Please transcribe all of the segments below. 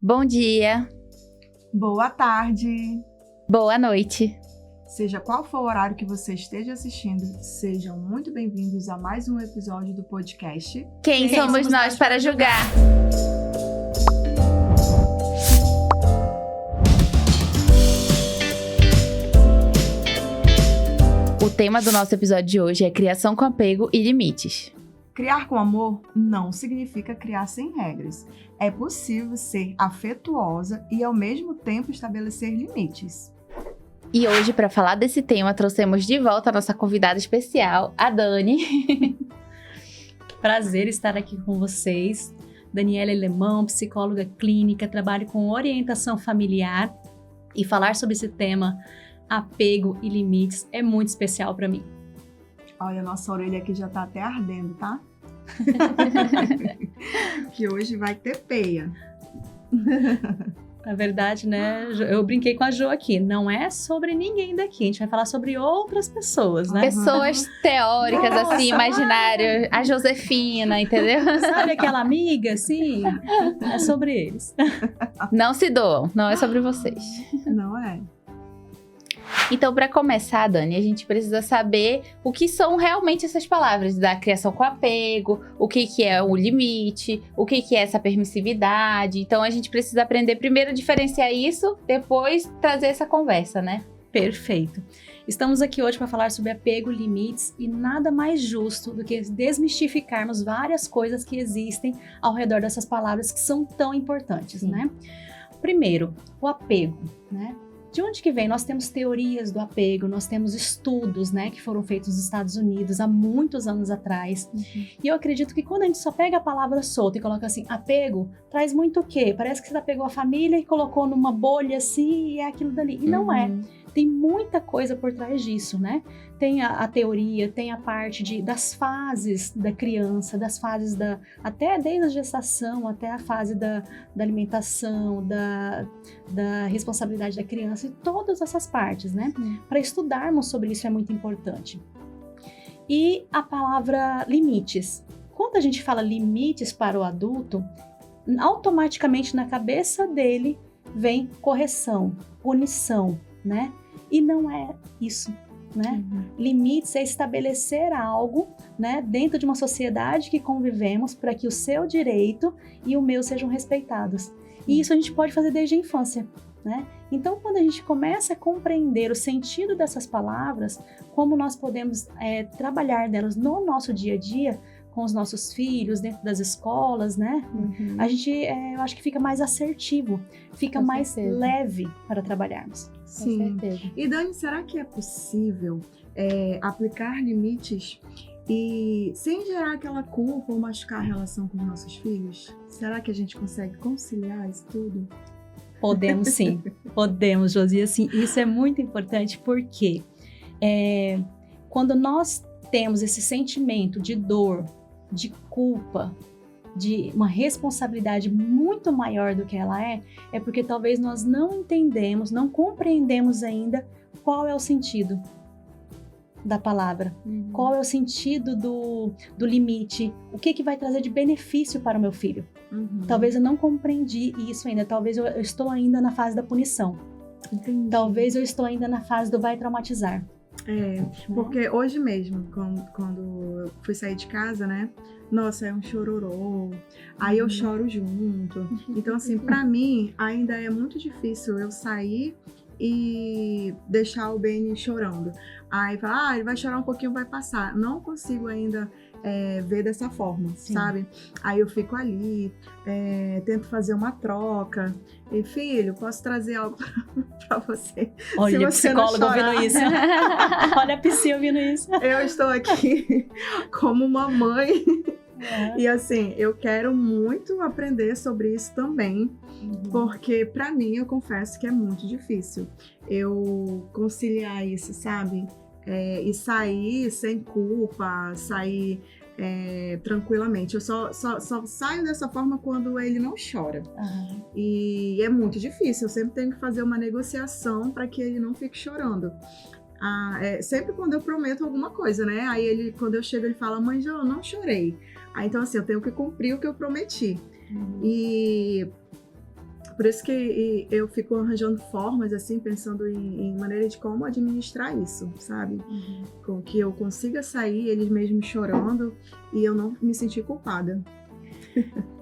Bom dia, Boa tarde! boa noite. Seja qual for o horário que você esteja assistindo, sejam muito bem-vindos a mais um episódio do podcast. Quem somos nós para julgar? O tema do nosso episódio de hoje é criação com apego e limites. Criar com amor não significa criar sem regras. É possível ser afetuosa e, ao mesmo tempo, estabelecer limites. E hoje, para falar desse tema, trouxemos de volta a nossa convidada especial, a Dani. Prazer estar aqui com vocês. Daniela Alemão, psicóloga clínica, trabalho com orientação familiar e falar sobre esse tema, apego e limites, é muito especial para mim. Olha, nossa orelha aqui já tá até ardendo, tá? Que hoje vai ter peia. Na verdade, né, eu brinquei com a Jo aqui, não é sobre ninguém daqui, a gente vai falar sobre outras pessoas, né? Pessoas teóricas, assim, imaginárias. A Josefina, entendeu? Sabe aquela amiga, assim? É sobre eles. Não se doam, não é sobre vocês. Não é? Então, para começar, Dani, a gente precisa saber o que são realmente essas palavras da criação com apego, o que é o limite, o que é essa permissividade. Então, a gente precisa aprender primeiro a diferenciar isso, depois trazer essa conversa, né? Perfeito. Estamos aqui hoje para falar sobre apego, limites e nada mais justo do que desmistificarmos várias coisas que existem ao redor dessas palavras que são tão importantes, né? Primeiro, o apego, né? De onde que vem? Nós temos teorias do apego, nós temos estudos, né, que foram feitos nos Estados Unidos há muitos anos atrás. E eu acredito que quando a gente só pega a palavra solta e coloca assim, apego, traz muito o quê? Parece que você pegou a família e colocou numa bolha assim e é aquilo dali. E não é. Tem muita coisa por trás disso, né? Tem a teoria, tem a parte das fases da criança, das fases até desde a gestação, até a fase da alimentação, da responsabilidade da criança e todas essas partes, né? Para estudarmos sobre isso é muito importante. E a palavra limites. Quando a gente fala limites para o adulto, automaticamente na cabeça dele vem correção, punição, né? E não é isso, né? Limites é estabelecer algo, né, dentro de uma sociedade que convivemos para que o seu direito e o meu sejam respeitados. E isso a gente pode fazer desde a infância, né? Então, quando a gente começa a compreender o sentido dessas palavras, como nós podemos trabalhar delas no nosso dia a dia, com os nossos filhos, dentro das escolas, né? A gente, eu acho que fica mais assertivo, fica mais leve para trabalharmos. Sim. E Dani, será que é possível aplicar limites e sem gerar aquela culpa ou machucar a relação com os nossos filhos? Será que a gente consegue conciliar isso tudo? Podemos sim, podemos, Josi. Assim, isso é muito importante porque quando nós temos esse sentimento de dor, de culpa, de uma responsabilidade muito maior do que ela é porque talvez nós não entendemos, não compreendemos ainda qual é o sentido da palavra, qual é o sentido do limite, o que vai trazer de benefício para o meu filho. Talvez eu não compreendi isso ainda, talvez eu estou ainda na fase da punição. Entendi. Talvez eu estou ainda na fase do vai traumatizar. Porque hoje mesmo, quando eu fui sair de casa, né? Nossa, é um chororô, aí eu choro junto. Então, assim, pra mim, ainda é muito difícil eu sair e deixar o Benny chorando. Aí fala, ele vai chorar um pouquinho, vai passar. Não consigo ainda ver dessa forma, sabe? Aí eu fico ali, tento fazer uma troca. E, filho, posso trazer algo pra você? Olha, se você psicólogo ouvindo isso. Olha a psi ouvindo isso. Eu estou aqui como uma mãe. E assim, eu quero muito aprender sobre isso também, porque pra mim, eu confesso que é muito difícil eu conciliar isso, sabe? E sair sem culpa, sair tranquilamente. Eu só saio dessa forma quando ele não chora. E é muito difícil, eu sempre tenho que fazer uma negociação para que ele não fique chorando. Sempre quando eu prometo alguma coisa, né? Aí ele, quando eu chego, ele fala, mãe, eu não chorei. Aí então assim, eu tenho que cumprir o que eu prometi. E Por isso que eu fico arranjando formas, assim, pensando em maneira de como administrar isso, sabe? Com que eu consiga sair, eles mesmos chorando, e eu não me sentir culpada.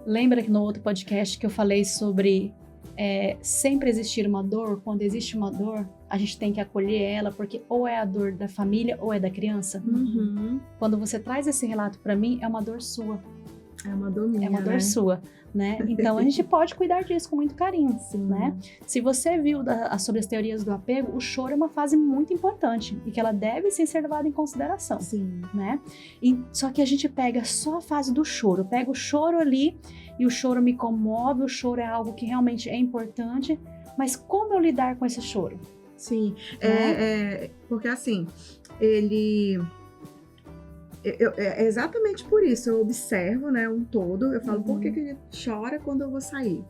Lembra que no outro podcast que eu falei sobre sempre existir uma dor? Quando existe uma dor, a gente tem que acolher ela, porque ou é a dor da família ou é da criança. Quando você traz esse relato para mim, é uma dor sua. É uma dor minha, É uma dor né? sua, né? Então a gente pode cuidar disso com muito carinho, né? Se você viu sobre as teorias do apego, o choro é uma fase muito importante e que ela deve sim ser levada em consideração, Sim. né? Só que a gente pega só a fase do choro, pega o choro ali e o choro me comove, o choro é algo que realmente é importante, mas como eu lidar com esse choro? Sim, Né? porque assim, ele... é exatamente por isso, eu observo, né, um todo, eu falo, por que ele chora quando eu vou sair?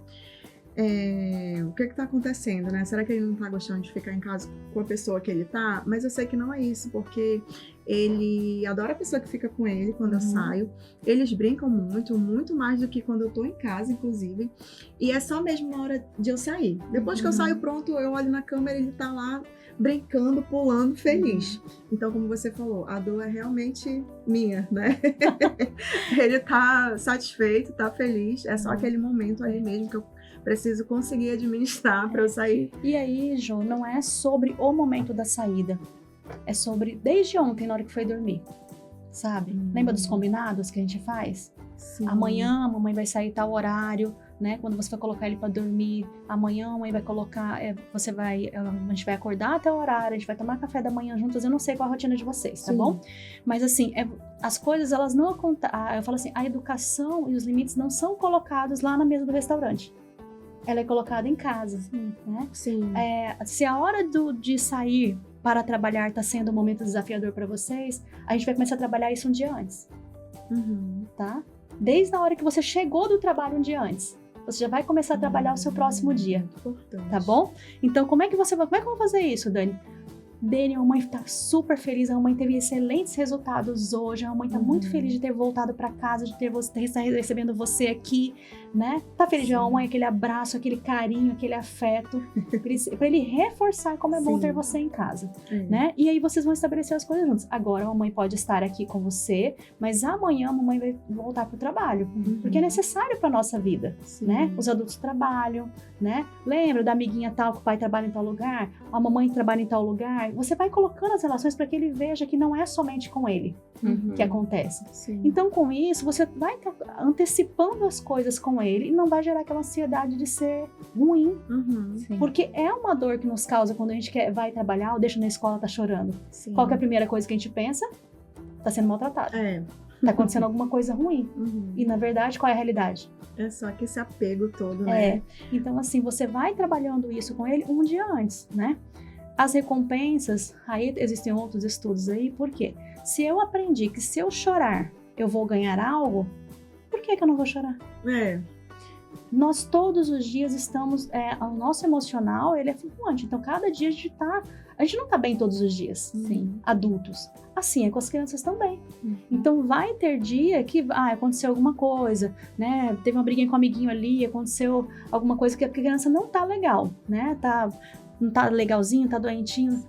O que tá acontecendo, né? Será que ele não tá gostando de ficar em casa com a pessoa que ele tá? Mas eu sei que não é isso, porque ele adora a pessoa que fica com ele quando eu saio. Eles brincam muito, muito mais do que quando eu tô em casa, inclusive. E é só mesmo na hora de eu sair. Depois que eu saio, pronto, eu olho na câmera, ele tá lá brincando, pulando, feliz. Então, como você falou, a dor é realmente minha, né? Ele tá satisfeito, tá feliz. É só aquele momento ali mesmo que eu preciso conseguir administrar para eu sair. E aí, Jo, não é sobre o momento da saída. É sobre desde ontem, na hora que foi dormir. Sabe? Lembra dos combinados que a gente faz? Sim. Amanhã a mamãe vai sair tal horário, né? Quando você vai colocar ele para dormir, amanhã a mãe vai colocar, a gente vai acordar até o horário, a gente vai tomar café da manhã juntas. Eu não sei qual a rotina de vocês, tá bom? Mas assim, as coisas elas não acontecem. Eu falo assim, a educação e os limites não são colocados lá na mesa do restaurante. Ela é colocada em casa, né? Sim. Se a hora de sair para trabalhar está sendo um momento desafiador para vocês, a gente vai começar a trabalhar isso um dia antes, tá? Desde a hora que você chegou do trabalho um dia antes, você já vai começar a trabalhar o seu próximo dia, Importante. tá bom? Então, como é que eu vou fazer isso, Dani? Dani, a mamãe tá super feliz, a mamãe teve excelentes resultados hoje, a mamãe tá muito feliz de ter voltado para casa, de ter estar recebendo você aqui, né? Tá feliz de a mamãe, aquele abraço, aquele carinho, aquele afeto, para ele reforçar como é bom ter você em casa, né? E aí vocês vão estabelecer as coisas juntos. Agora a mamãe pode estar aqui com você, mas amanhã a mamãe vai voltar pro trabalho, porque é necessário para nossa vida, né? Os adultos trabalham, né? Lembra da amiguinha tal que o pai trabalha em tal lugar, a mamãe trabalha em tal lugar? Você vai colocando as relações para que ele veja que não é somente com ele que acontece. Então, com isso, você vai estar antecipando as coisas com ele e não vai gerar aquela ansiedade de ser ruim. Porque é uma dor que nos causa quando a gente vai trabalhar ou deixa na escola, tá chorando. Qual que é a primeira coisa que a gente pensa? Tá sendo maltratado. Tá acontecendo alguma coisa ruim. E, na verdade, qual é a realidade? É só que esse apego todo, né? Então, assim, você vai trabalhando isso com ele um dia antes, né? As recompensas, aí existem outros estudos aí, por quê? Se eu aprendi que se eu chorar, eu vou ganhar algo, por que eu não vou chorar? Nós todos os dias estamos, o nosso emocional, ele é flutuante, então cada dia a gente não tá bem todos os dias, adultos. Assim é com as crianças também. Então vai ter dia que aconteceu alguma coisa, né? Teve uma briguinha com um amiguinho ali, aconteceu alguma coisa que a criança não tá legal, né? Não tá legalzinho, tá doentinho.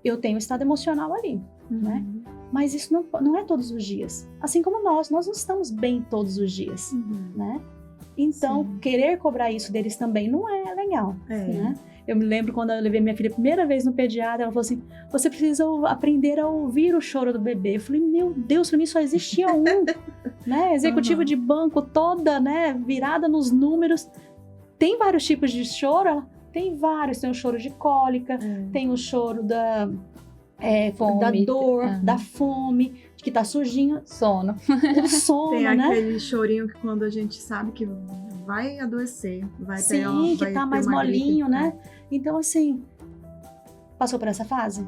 Eu tenho um estado emocional ali, né? Mas isso não é todos os dias. Assim como nós não estamos bem todos os dias, né? Então, querer cobrar isso deles também não é legal, né? Eu me lembro quando eu levei minha filha a primeira vez no pediatra, ela falou assim, você precisa aprender a ouvir o choro do bebê. Eu falei, meu Deus, pra mim só existia um, né? Executivo de banco toda, né, virada nos números. Tem vários tipos de choro? Ela, tem vários, tem o choro de cólica, tem o choro da dor, da fome, de que tá surgindo. Sono. O sono, tem né? aquele chorinho que quando a gente sabe que vai adoecer, que tá mais molinho, né? Então, assim, passou por essa fase?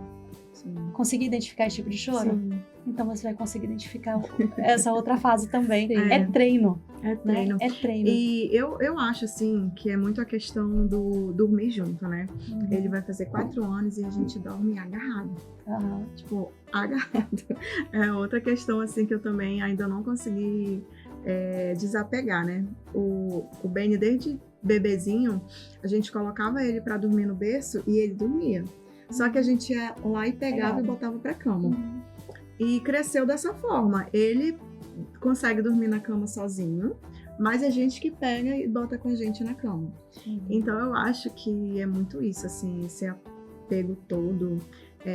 Conseguir identificar esse tipo de choro? Então você vai conseguir identificar essa outra fase também. É treino. É treino. Né? É treino. E eu acho, assim, que é muito a questão do dormir junto, né? Ele vai fazer 4 anos e a gente dorme agarrado. Tipo, agarrado. É outra questão, assim, que eu também ainda não consegui desapegar, né? O Benny, desde bebezinho, a gente colocava ele para dormir no berço e ele dormia. Só que a gente ia lá e pegava e botava para cama. E cresceu dessa forma. Ele consegue dormir na cama sozinho, mas a gente que pega e bota com a gente na cama. Então eu acho que é muito isso, assim, esse apego todo,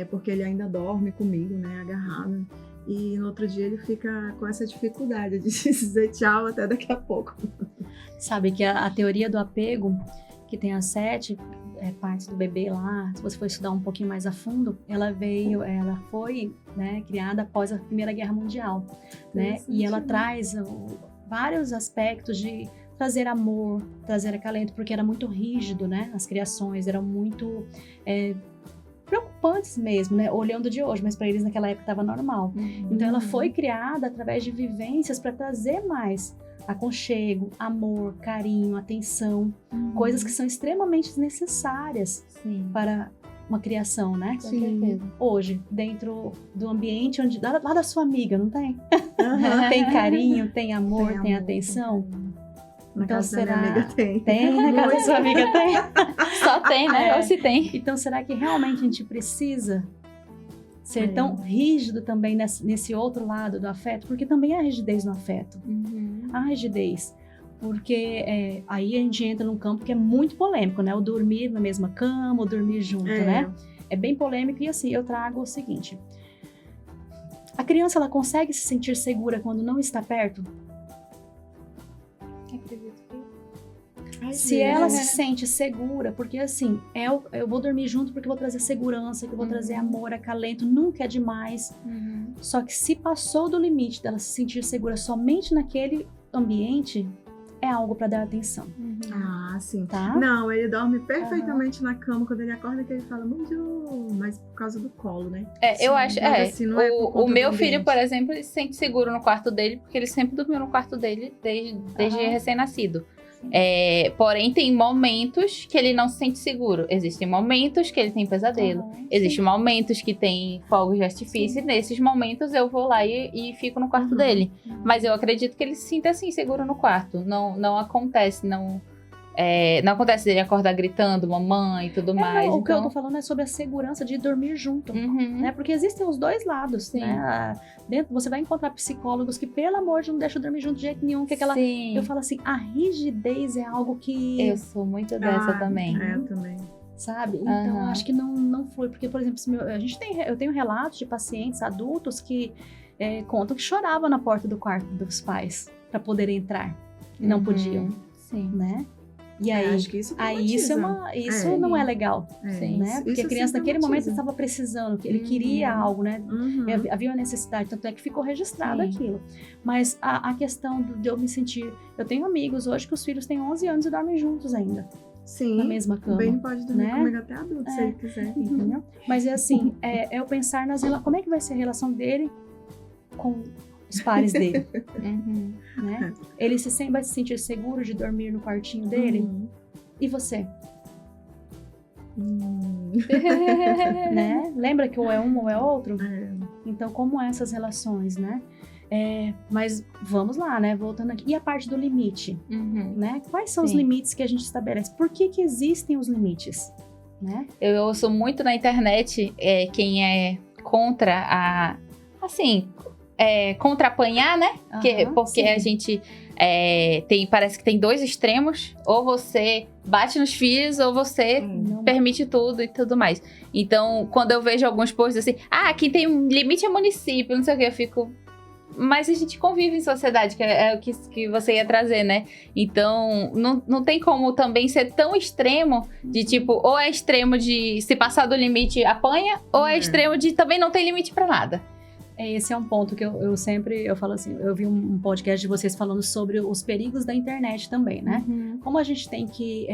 porque ele ainda dorme comigo, né, agarrado. E no outro dia ele fica com essa dificuldade de dizer tchau até daqui a pouco. Sabe que a teoria do apego, que tem as 7 partes do bebê lá, se você for estudar um pouquinho mais a fundo, ela foi, né, criada após a Primeira Guerra Mundial, né? E ela traz vários aspectos de trazer amor, trazer acalento, porque era muito rígido, né? As criações eram muito preocupantes mesmo, né? Olhando de hoje, mas para eles naquela época estava normal. Então ela foi criada através de vivências para trazer mais aconchego, amor, carinho, atenção, coisas que são extremamente necessárias para uma criação, né? Sim. Hoje, dentro do ambiente onde lá da sua amiga, não tem? Tem carinho, tem amor, tem atenção. Na Então casa da será? minha amiga tem. Tem, na casa da sua amiga tem. Só tem, né? Ou se tem. Então será que realmente a gente precisa ser tão rígido também nesse outro lado do afeto? Porque também há rigidez no afeto. Há rigidez. Porque aí a gente entra num campo que é muito polêmico, né? O dormir na mesma cama, o dormir junto, né? É bem polêmico. E assim, eu trago o seguinte. A criança, ela consegue se sentir segura quando não está perto? Acredito que... Se ela se sente segura, porque assim, eu vou dormir junto porque eu vou trazer segurança, que eu vou trazer amor, acalento, nunca é demais. Só que se passou do limite dela se sentir segura somente naquele ambiente, é algo para dar atenção. Ah, sim. Tá? Não, ele dorme perfeitamente na cama. Quando ele acorda, que ele fala, bonjour, mas por causa do colo, né? Eu acho, Assim, não é por o conta meu do filho, ambiente. por exemplo, ele se sente seguro no quarto dele, porque ele sempre dormiu no quarto dele desde recém-nascido. Porém, tem momentos que ele não se sente seguro. Existem momentos que ele tem pesadelo. Existem momentos que tem fogos de artifício. E nesses momentos eu vou lá e fico no quarto dele. Mas eu acredito que ele se sinta assim, seguro no quarto. Não acontece, não acontece dele acordar gritando, mamãe e tudo mais. O que eu tô falando é sobre a segurança de dormir junto, né? Porque existem os dois lados, né? Você vai encontrar psicólogos que, pelo amor de Deus, não deixam dormir junto de jeito nenhum. Que eu falo assim, a rigidez é algo que... Eu sou muito dessa também. Eu também. Sabe? Então, acho que não flui. Porque, por exemplo, eu tenho relatos de pacientes adultos que contam que choravam na porta do quarto dos pais para poder entrar. E não podiam, né? E aí, acho que isso isso não é legal, né? Porque isso a criança naquele momento traumatiza. estava precisando, que ele queria algo, né? Havia uma necessidade, tanto é que ficou registrado aquilo. Mas a questão de eu me sentir... Eu tenho amigos hoje que os filhos têm 11 anos e dormem juntos ainda. Sim, na mesma cama. O Ben pode dormir né? comigo até adulto, se ele quiser. Entendeu? Mas é assim, eu pensar como é que vai ser a relação dele com os pares dele, né? Ele vai se sentir seguro de dormir no quartinho dele? E você? Né? Lembra que ou é um ou é outro? Então, como essas relações, né? Mas vamos lá, né? Voltando aqui. E a parte do limite, né? Quais são os limites que a gente estabelece? Por que existem os limites? Né? Eu ouço muito na internet quem é contra contra apanhar, né? Porque a gente parece que tem dois extremos. Ou você bate nos filhos, ou você permite tudo e tudo mais. Então, quando eu vejo alguns posts assim, aqui tem um limite é município, não sei o que, eu fico... Mas a gente convive em sociedade, que é o que você ia trazer, né? Então, não tem como também ser tão extremo de tipo, ou é extremo de se passar do limite apanha, ou é extremo de também não tem limite pra nada. Esse é um ponto que eu sempre falo assim, eu vi um podcast de vocês falando sobre os perigos da internet também, né? Como a gente tem que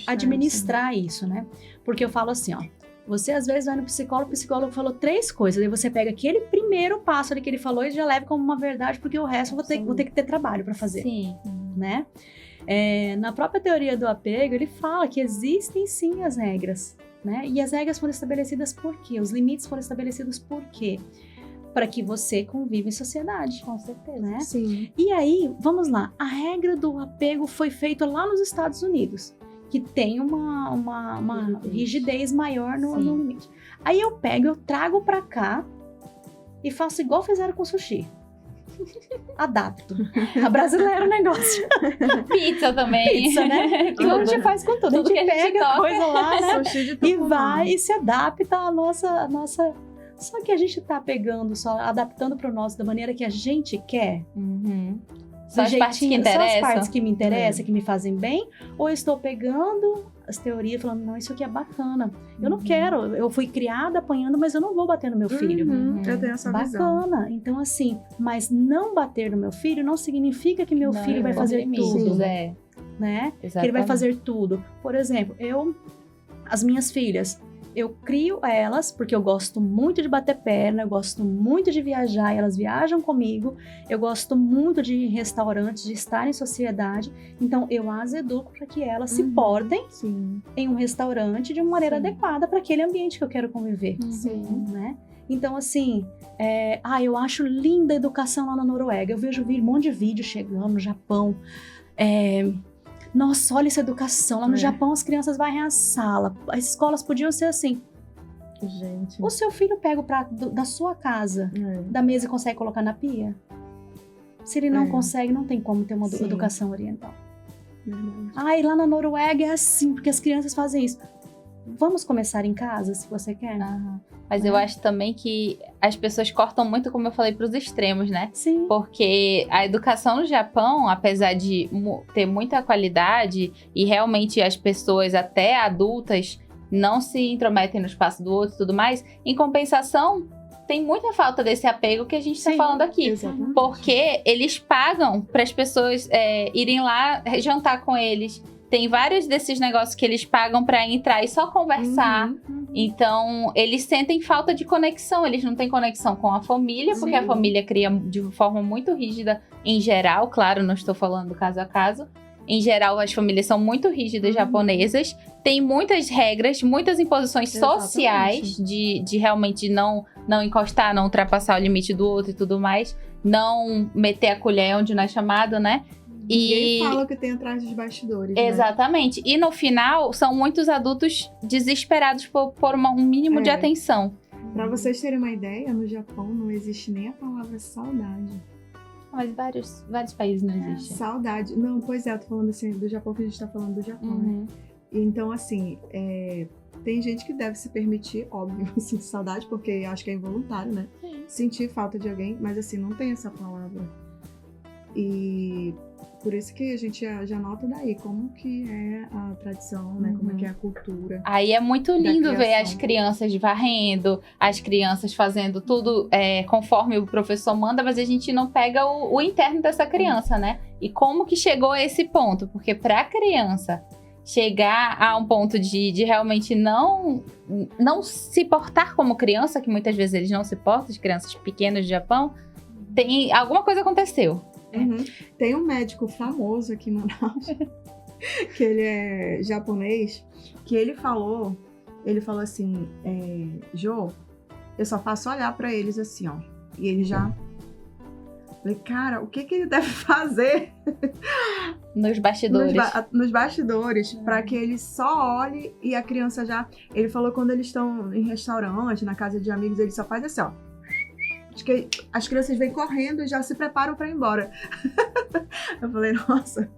administrar isso, né? Porque eu falo assim, ó, você às vezes vai no psicólogo, o psicólogo falou 3 coisas, aí você pega aquele primeiro passo ali que ele falou e já leva como uma verdade, porque o resto eu vou ter que ter trabalho para fazer, né? Na própria teoria do apego, ele fala que existem sim as regras, né? E as regras foram estabelecidas por quê? Os limites foram estabelecidos por quê? para que você conviva em sociedade. Com certeza. Né? Sim. E aí, vamos lá, a regra do apego foi feita lá nos Estados Unidos, que tem uma rigidez maior no limite. Aí eu pego, eu trago pra cá e faço igual fizeram com sushi. Adapto. A brasileira o negócio. Pizza também. Pizza, né? Igual a gente faz com tudo. Tudo A que a gente gente pega a toca. coisa lá, né? Sushi de E Tucumã. vai e se adapta à nossa... Só que a gente tá pegando, só adaptando pro nosso da maneira que a gente quer. Uhum. Só Do as partes que jeitinho, só as interessam. partes que me interessam, que me fazem bem, ou eu estou pegando as teorias falando, não, isso aqui é bacana. Eu não quero, eu fui criada apanhando, mas eu não vou bater no meu filho. Uhum, eu tenho essa visão. Bacana. Então, assim, mas não bater no meu filho não significa que meu Não, filho vai não fazer limites, tudo, né? né? Que ele vai Exatamente. fazer tudo. Por exemplo, as minhas filhas, eu crio elas porque eu gosto muito de bater perna, eu gosto muito de viajar, e elas viajam comigo, eu gosto muito de ir em restaurantes, de estar em sociedade, então eu as educo para que elas se portem Sim. em um restaurante de uma maneira Sim. adequada para aquele ambiente que eu quero conviver. Sim. Né? Então, assim, eu acho linda a educação lá na Noruega. Eu vejo um monte de vídeo chegando no Japão. Nossa, olha essa educação. Lá no Japão, as crianças varrem a sala. As escolas podiam ser assim. Gente. O seu filho pega o prato da sua casa, da mesa e consegue colocar na pia? Se ele não consegue, não tem como ter uma Sim. educação oriental. Verdade. E lá na Noruega é assim, porque as crianças fazem isso. Vamos começar em casa, se você quer? Aham. Mas eu acho também que as pessoas cortam muito, como eu falei, para os extremos, né? Sim. Porque a educação no Japão, apesar de ter muita qualidade e realmente as pessoas, até adultas, não se intrometem no espaço do outro e tudo mais, em compensação, tem muita falta desse apego que a gente está Sim, falando aqui. Exatamente. Porque eles pagam para as pessoas irem lá jantar com eles. Tem vários desses negócios que eles pagam para entrar e só conversar. Uhum. Então, eles sentem falta de conexão. Eles não têm conexão com a família, porque a Sim. família cria de forma muito rígida em geral. Claro, não estou falando caso a caso. Em geral, as famílias são muito rígidas japonesas. Tem muitas regras, muitas imposições Exatamente. sociais de realmente não encostar, não ultrapassar o limite do outro e tudo mais. Não meter a colher onde não é chamado, né? Ninguém fala o que tem atrás dos bastidores. Né? Exatamente. E no final, são muitos adultos desesperados por um mínimo de atenção. Pra vocês terem uma ideia, no Japão não existe nem a palavra saudade. Mas vários países não existem. Saudade. Não, pois é, eu tô falando assim do Japão, que a gente tá falando do Japão, né? Uhum. Então, assim, tem gente que deve se permitir, óbvio, sentir saudade, porque acho que é involuntário, né? Sentir falta de alguém, mas assim, não tem essa palavra. E por isso que a gente já nota daí como que é a tradição, né? Como é que é a cultura. Aí é muito lindo ver criação. as crianças varrendo, as crianças fazendo tudo conforme o professor manda, mas a gente não pega o interno dessa criança, né? E como que chegou a esse ponto? Porque pra criança chegar a um ponto de realmente não se portar como criança, que muitas vezes eles não se portam, as crianças pequenas do Japão, alguma coisa aconteceu. Uhum. Tem um médico famoso aqui em Manaus, que ele é japonês, que ele falou assim, Jô, eu só faço olhar pra eles assim, ó. E ele já... Falei, cara, o que ele deve fazer Nos bastidores. nos bastidores pra que ele só olhe e a criança já... Ele falou quando eles estão em restaurante, na casa de amigos, ele só faz assim, ó. Acho que as crianças vêm correndo e já se preparam pra ir embora. Eu falei, nossa.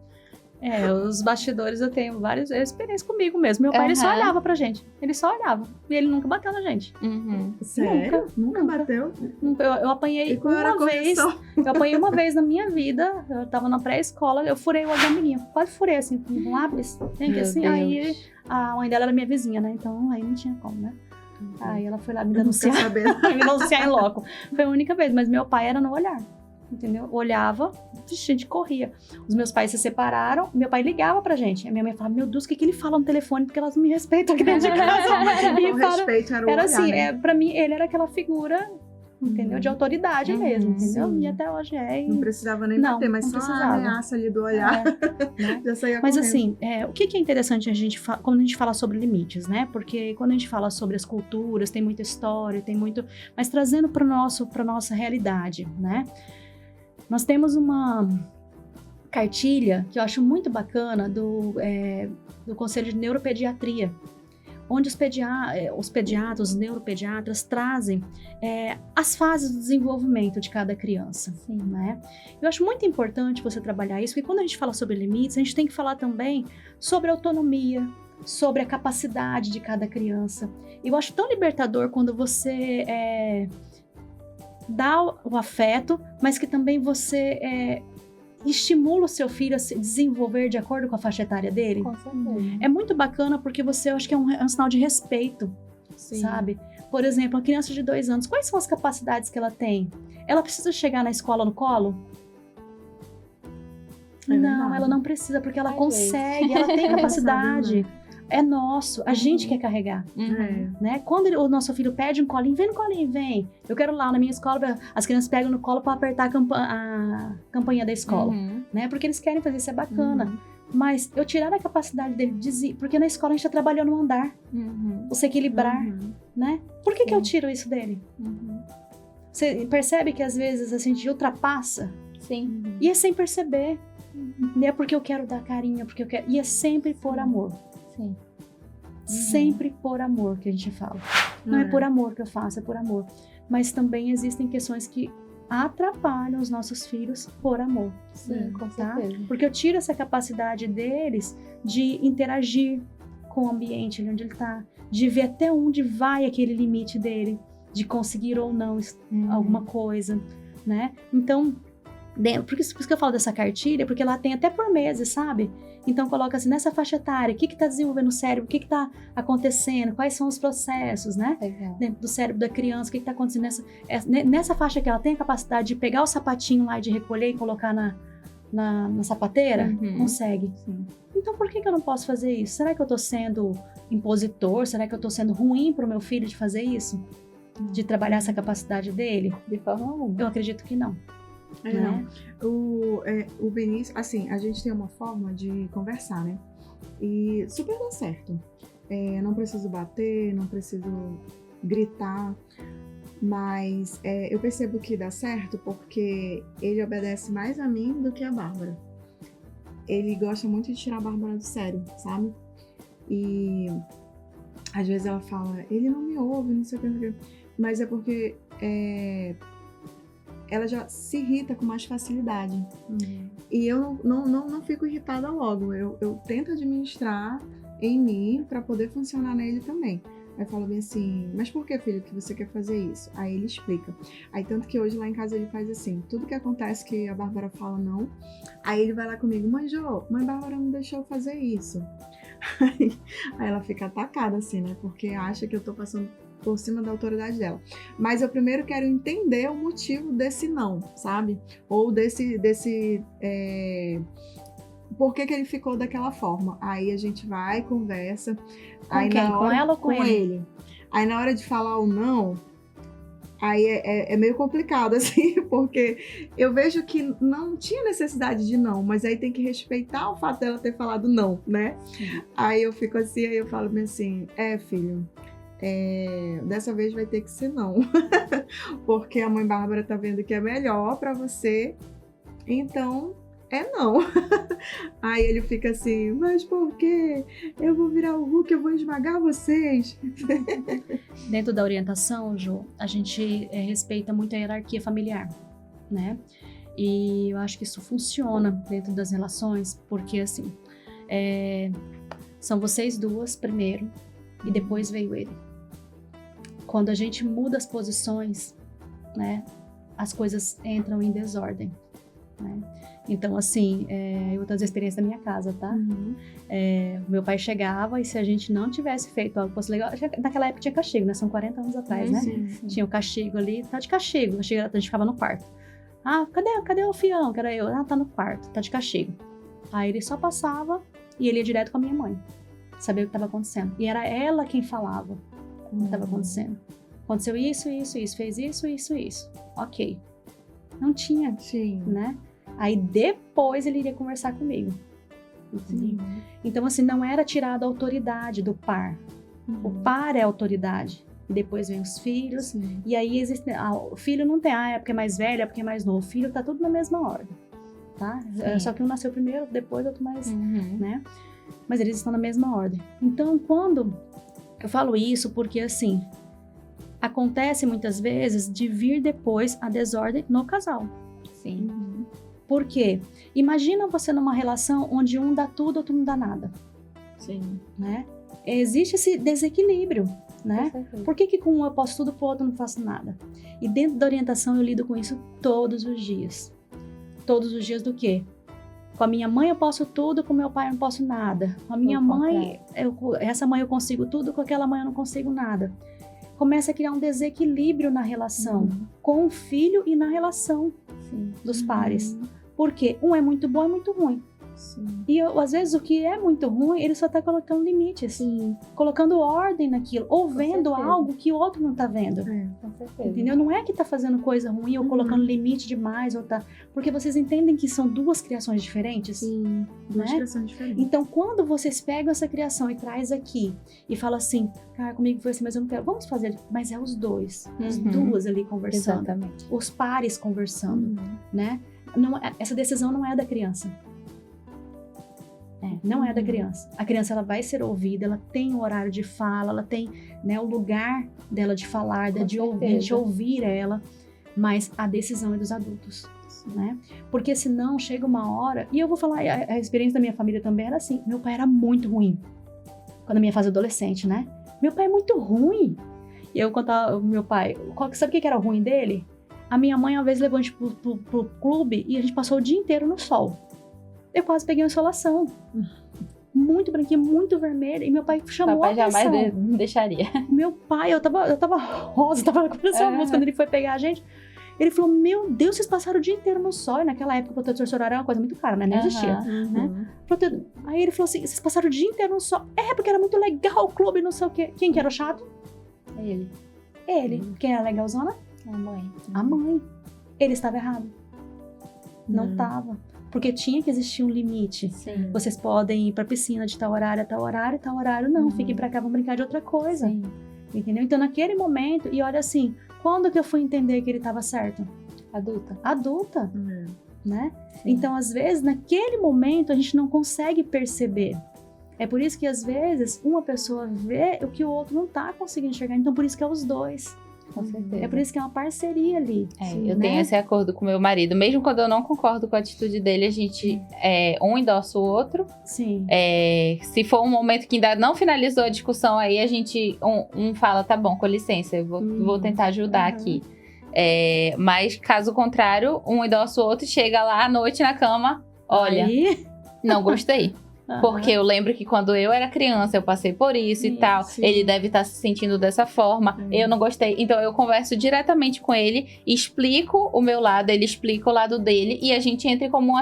Os bastidores eu tenho várias experiências comigo mesmo. Meu pai, ele só Aham. olhava pra gente. Ele só olhava. E ele nunca bateu na gente. Uhum. Sério? Nunca bateu? Eu apanhei E qual era a uma vez. correção? Eu apanhei uma vez na minha vida. Eu tava na pré-escola, eu furei o olho da amiguinha. Quase furei, assim, com um lápis. Tem que Meu assim. Deus. Aí a mãe dela era minha vizinha, né? Então aí não tinha como, né? Aí ela foi lá me Eu não quero denunciar. saber. Me denunciar em loco. Foi a única vez, mas meu pai era no olhar. Entendeu? Olhava, a gente corria. Os meus pais se separaram, meu pai ligava pra gente. A minha mãe falava, meu Deus, o que ele fala no telefone? Porque elas não me respeitam aqui dentro de casa. Mas E o respeito era o era olhar, assim, né? pra mim, ele era aquela figura entendeu? De autoridade mesmo, entendeu? sim. E até hoje é. Não precisava nem Não, bater, mas não só a precisava. ameaça ali do olhar Né? já saía Mas correndo. assim, o que é interessante quando a gente fala sobre limites, né? Porque quando a gente fala sobre as culturas, tem muita história, tem muito... Mas trazendo para nossa realidade, né? Nós temos uma cartilha que eu acho muito bacana do Conselho de Neuropediatria, onde os pediatras, os neuropediatras trazem as fases do desenvolvimento de cada criança, né? Eu acho muito importante você trabalhar isso, porque quando a gente fala sobre limites, a gente tem que falar também sobre autonomia, sobre a capacidade de cada criança. Eu acho tão libertador quando você dá o afeto, mas que também você estimula o seu filho a se desenvolver de acordo com a faixa etária dele. Com certeza. É muito bacana porque eu acho que é um sinal de respeito, Sim. sabe? Por exemplo, a criança de 2 anos, quais são as capacidades que ela tem? Ela precisa chegar na escola no colo? É Não, verdade. ela não precisa, porque ela Às consegue, ela tem capacidade. É nosso, a gente quer carregar, Uhum. né? Quando o nosso filho pede um colinho, vem no colinho, vem. Eu quero lá na minha escola, as crianças pegam no colo para apertar a campainha da escola, Uhum. né? Porque eles querem fazer isso, é bacana. Uhum. Mas eu tirar a capacidade dele de dizer, porque na escola a gente tá trabalhando no andar, Uhum. você equilibrar, Uhum. né? Por que Sim. eu tiro isso dele? Uhum. Você percebe que às vezes a gente ultrapassa Sim. e é sem perceber. E é porque eu quero dar carinho, porque eu quero. E é sempre por amor. Sim. Sempre por amor que a gente fala. Não é por amor que eu faço, é por amor. Mas também existem questões que atrapalham os nossos filhos por amor. Sim, com Tá? certeza. Porque eu tiro essa capacidade deles de interagir com o ambiente ali onde ele está, de ver até onde vai aquele limite dele, de conseguir ou não alguma coisa, né? Então, por isso que eu falo dessa cartilha, porque ela tem até por meses, sabe? Então coloca assim, nessa faixa etária, o que está desenvolvendo o cérebro, o que está acontecendo, quais são os processos, né? Legal. Dentro do cérebro da criança, o que está acontecendo nessa faixa que ela tem a capacidade de pegar o sapatinho lá e de recolher e colocar na sapateira, Uhum. consegue. Sim. Então por que eu não posso fazer isso? Será que eu estou sendo impositor? Será que eu estou sendo ruim para o meu filho de fazer isso? De trabalhar essa capacidade dele? De forma alguma. Eu acredito que não. É, Né? não. O Benício, assim, a gente tem uma forma de conversar, né? E super dá certo. Não preciso bater, não preciso gritar, mas eu percebo que dá certo porque ele obedece mais a mim do que a Bárbara. Ele gosta muito de tirar a Bárbara do sério, sabe? E às vezes ela fala, ele não me ouve, não sei o que, mas é porque ela já se irrita com mais facilidade. E eu não fico irritada logo. Eu tento administrar em mim para poder funcionar nele também. Aí fala bem assim, mas por que, filho, que você quer fazer isso? Aí ele explica. Aí tanto que hoje lá em casa ele faz assim, tudo que acontece que a Bárbara fala não, aí ele vai lá comigo, mãe Bárbara não deixou eu fazer isso. Aí ela fica atacada assim, né? Porque acha que eu tô passando por cima da autoridade dela. Mas eu primeiro quero entender o motivo desse não, sabe? Ou desse por que ele ficou daquela forma. Aí a gente vai, conversa. Com aí quem? Na hora, Com ela ou com ele? Aí na hora de falar o não, aí é meio complicado, assim, porque eu vejo que não tinha necessidade de não, mas aí tem que respeitar o fato dela ter falado não, né? Aí eu fico assim, aí eu falo bem assim, filho, dessa vez vai ter que ser não. Porque a mãe Bárbara tá vendo que é melhor pra você, então não. Aí ele fica assim, mas por quê? Eu vou virar o Hulk, eu vou esmagar vocês. Dentro da orientação, Ju, a gente respeita muito a hierarquia familiar, né? E eu acho que isso funciona dentro das relações, porque assim, são vocês duas primeiro e depois veio ele. Quando a gente muda as posições, né, as coisas entram em desordem, né? Então, assim, eu vou trazer a experiência da minha casa, tá? Meu pai chegava e se a gente não tivesse feito algo que fosse legal, naquela época tinha castigo, né? São 40 anos atrás, né? Sim. Tinha o castigo ali, tá de castigo. A gente ficava no quarto. Ah, cadê o fião? Que era eu. Ah, tá no quarto, tá de castigo. Aí ele só passava e ele ia direto com a minha mãe. Saber o que estava acontecendo. E era ela quem falava o que estava acontecendo. aconteceu isso, fez isso. Ok. Não tinha, Sim. né? Aí depois ele iria conversar comigo. Sim. Então, assim, não era tirada a autoridade do par. O par é a autoridade. E depois vem os filhos. Sim. E aí existe. O filho não tem, é porque é mais velho, é porque é mais novo. O filho tá tudo na mesma ordem. Tá? Só que um nasceu primeiro, depois outro mais. Né? Mas eles estão na mesma ordem. Então, quando eu falo isso, porque assim, acontece muitas vezes de vir depois a desordem no casal. Sim. Por quê? Imagina você numa relação onde um dá tudo, outro não dá nada. Sim. Né? Existe esse desequilíbrio, né? Por que com um eu posso tudo, com o outro eu não faço nada? E dentro da orientação eu lido com isso todos os dias. Todos os dias do quê? Com a minha mãe eu posso tudo, com meu pai eu não posso nada. Com a minha mãe, essa mãe eu consigo tudo, com aquela mãe eu não consigo nada. Começa a criar um desequilíbrio na relação com o filho e na relação dos pares. Porque um é muito bom e muito ruim. Sim. E às vezes o que é muito ruim, ele só tá colocando limites. Sim. Colocando ordem naquilo. Ou vendo certeza. algo que o outro não tá vendo. Com certeza. Entendeu? Não é que tá fazendo coisa ruim ou colocando limite demais. Ou tá... Porque vocês entendem que são duas criações diferentes? Sim. Duas Né? criações diferentes. Então, quando vocês pegam essa criação e traz aqui e fala assim, cara, comigo foi assim, mas eu não quero. Vamos fazer. Mas é os dois. As duas ali conversando. Exatamente. Os pares conversando, né? Não, essa decisão não é da criança. Não é da criança. A criança ela vai ser ouvida, ela tem um horário de fala, ela tem, né, o lugar dela de falar, de ouvir ela, mas a decisão é dos adultos, né? Porque senão chega uma hora, e eu vou falar, a experiência da minha família também era assim, meu pai era muito ruim, quando a minha fase adolescente, né? Meu pai é muito ruim. E eu contava o meu pai, sabe o que era o ruim dele? A minha mãe uma vez levou a gente pro clube e a gente passou o dia inteiro no sol. Eu quase peguei uma insolação. Muito branquinha, muito vermelha. E meu pai chamou a atenção. Papai jamais deixaria. Meu pai, eu tava rosa, tava começando a música quando ele foi pegar a gente. Ele falou, meu Deus, vocês passaram o dia inteiro no sol. E naquela época o protetor solar era uma coisa muito cara, né? Nem existia. Né? Aí ele falou assim, vocês passaram o dia inteiro no sol. Porque era muito legal o clube, não sei o quê. Quem que era o chato? Ele. Quem era legalzona? A mãe. Ele estava errado. Não tava. Porque tinha que existir um limite. Sim. Vocês podem ir pra piscina de tal horário, tal horário, não. Fiquem pra cá, vamos brincar de outra coisa. Sim. Entendeu? Então, naquele momento, e olha assim, quando que eu fui entender que ele tava certo? Adulta, né? Sim. Então, às vezes, naquele momento, a gente não consegue perceber. É por isso que, às vezes, uma pessoa vê o que o outro não tá conseguindo enxergar. Então, por isso que é os dois. Com certeza. É por isso que é uma parceria ali. Eu tenho esse acordo com meu marido. Mesmo quando eu não concordo com a atitude dele, a gente um endossa o outro. Sim. Se for um momento que ainda não finalizou a discussão, aí a gente um fala, tá bom, com licença, eu vou tentar ajudar aqui. Mas caso contrário, um endossa o outro e chega lá à noite na cama, olha, não gostei. Porque eu lembro que quando eu era criança, eu passei por isso e tal. Sim. Ele deve estar se sentindo dessa forma. Eu não gostei. Então, eu converso diretamente com ele, explico o meu lado, ele explica o lado dele e a gente entra em comum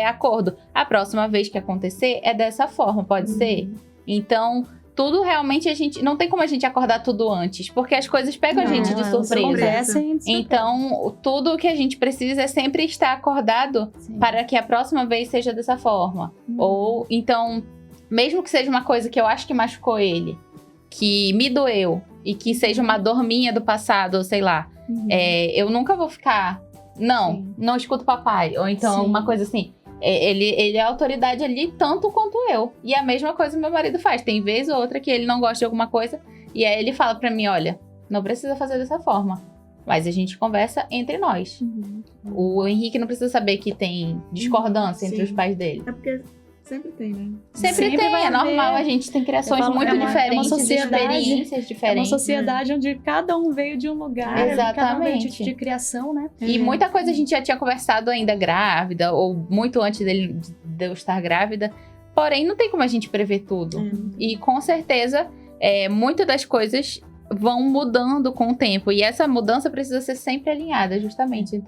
acordo. A próxima vez que acontecer é dessa forma, pode ser? Então, tudo realmente a gente... Não tem como a gente acordar tudo antes, porque as coisas pegam a gente de surpresa. Então, tudo que a gente precisa é sempre estar acordado para que a próxima vez seja dessa forma. Ou, então, mesmo que seja uma coisa que eu acho que machucou ele, que me doeu, e que seja uma dor minha do passado, ou sei lá, eu nunca vou ficar... Não escuto papai. Ou então, uma coisa assim... Ele é a autoridade ali tanto quanto eu. E a mesma coisa meu marido faz. Tem vez ou outra que ele não gosta de alguma coisa. E aí ele fala pra mim, olha, não precisa fazer dessa forma. Mas a gente conversa entre nós. O Henrique não precisa saber que tem discordância entre os pais dele. É porque sempre tem, né? Sempre tem, é normal. A gente tem criações muito diferentes, experiências diferentes. É uma sociedade onde cada um veio de um lugar. Exatamente. Cada um veio de criação, né? E muita coisa a gente já tinha conversado ainda grávida, ou muito antes de eu estar grávida. Porém, não tem como a gente prever tudo. E com certeza, muitas das coisas vão mudando com o tempo. E essa mudança precisa ser sempre alinhada, justamente,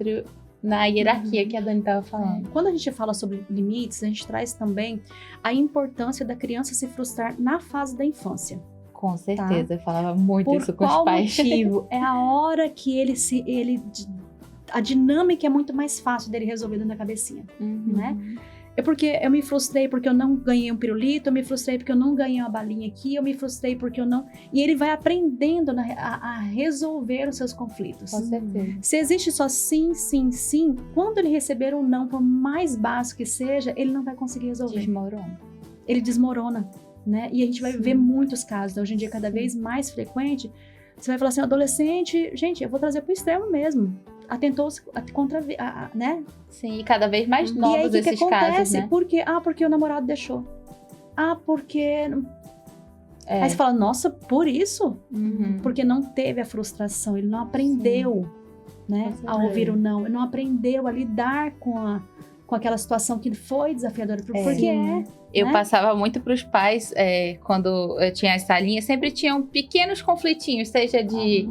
na hierarquia que a Dani estava falando. Quando a gente fala sobre limites, a gente traz também a importância da criança se frustrar na fase da infância. Com certeza, eu falava muito Por isso com os qual pais. motivo? É a hora que a dinâmica é muito mais fácil dele resolver dentro da cabecinha, né? É porque eu me frustrei porque eu não ganhei um pirulito, eu me frustrei porque eu não ganhei uma balinha aqui, eu me frustrei porque eu não... E ele vai aprendendo a resolver os seus conflitos. Com certeza. Se existe só sim, sim, sim, quando ele receber um não, por mais básico que seja, ele não vai conseguir resolver. Desmorona. Ele desmorona, né? E a gente vai Sim. ver muitos casos, hoje em dia cada Sim. vez mais frequente. Você vai falar assim, adolescente, gente, eu vou trazer pro extremo mesmo. Atentou-se contra, né? Sim, e cada vez mais E aí, novos o que esses acontece? casos, né? Por quê? Porque o namorado deixou. Porque... É. Aí você fala, nossa, por isso? Uhum. Porque não teve a frustração, ele não aprendeu, né, Com a certeza. ouvir o não. Ele não aprendeu a lidar com aquela situação que foi desafiadora. Porque Sim. Eu né? passava muito para os pais, quando eu tinha as salinhas, sempre tinham pequenos conflitinhos, seja de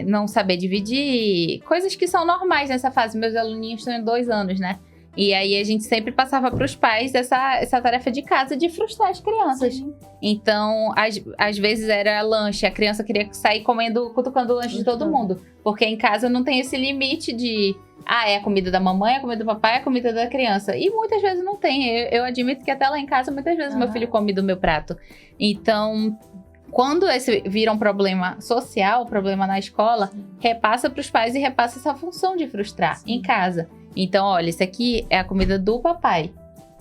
não saber dividir, coisas que são normais nessa fase. Meus aluninhos têm 2 anos, né? E aí a gente sempre passava para os pais essa tarefa de casa de frustrar as crianças. Sim. Então, às vezes era lanche, a criança queria sair cutucando o lanche de todo mundo. Porque em casa não tem esse limite de... é a comida da mamãe, é a comida do papai, é a comida da criança. E muitas vezes não tem. Eu admito que até lá em casa, muitas vezes meu filho come do meu prato. Então, quando esse vira um problema social, um problema na escola, repassa para os pais e repassa essa função de frustrar em casa. Então, olha, isso aqui é a comida do papai.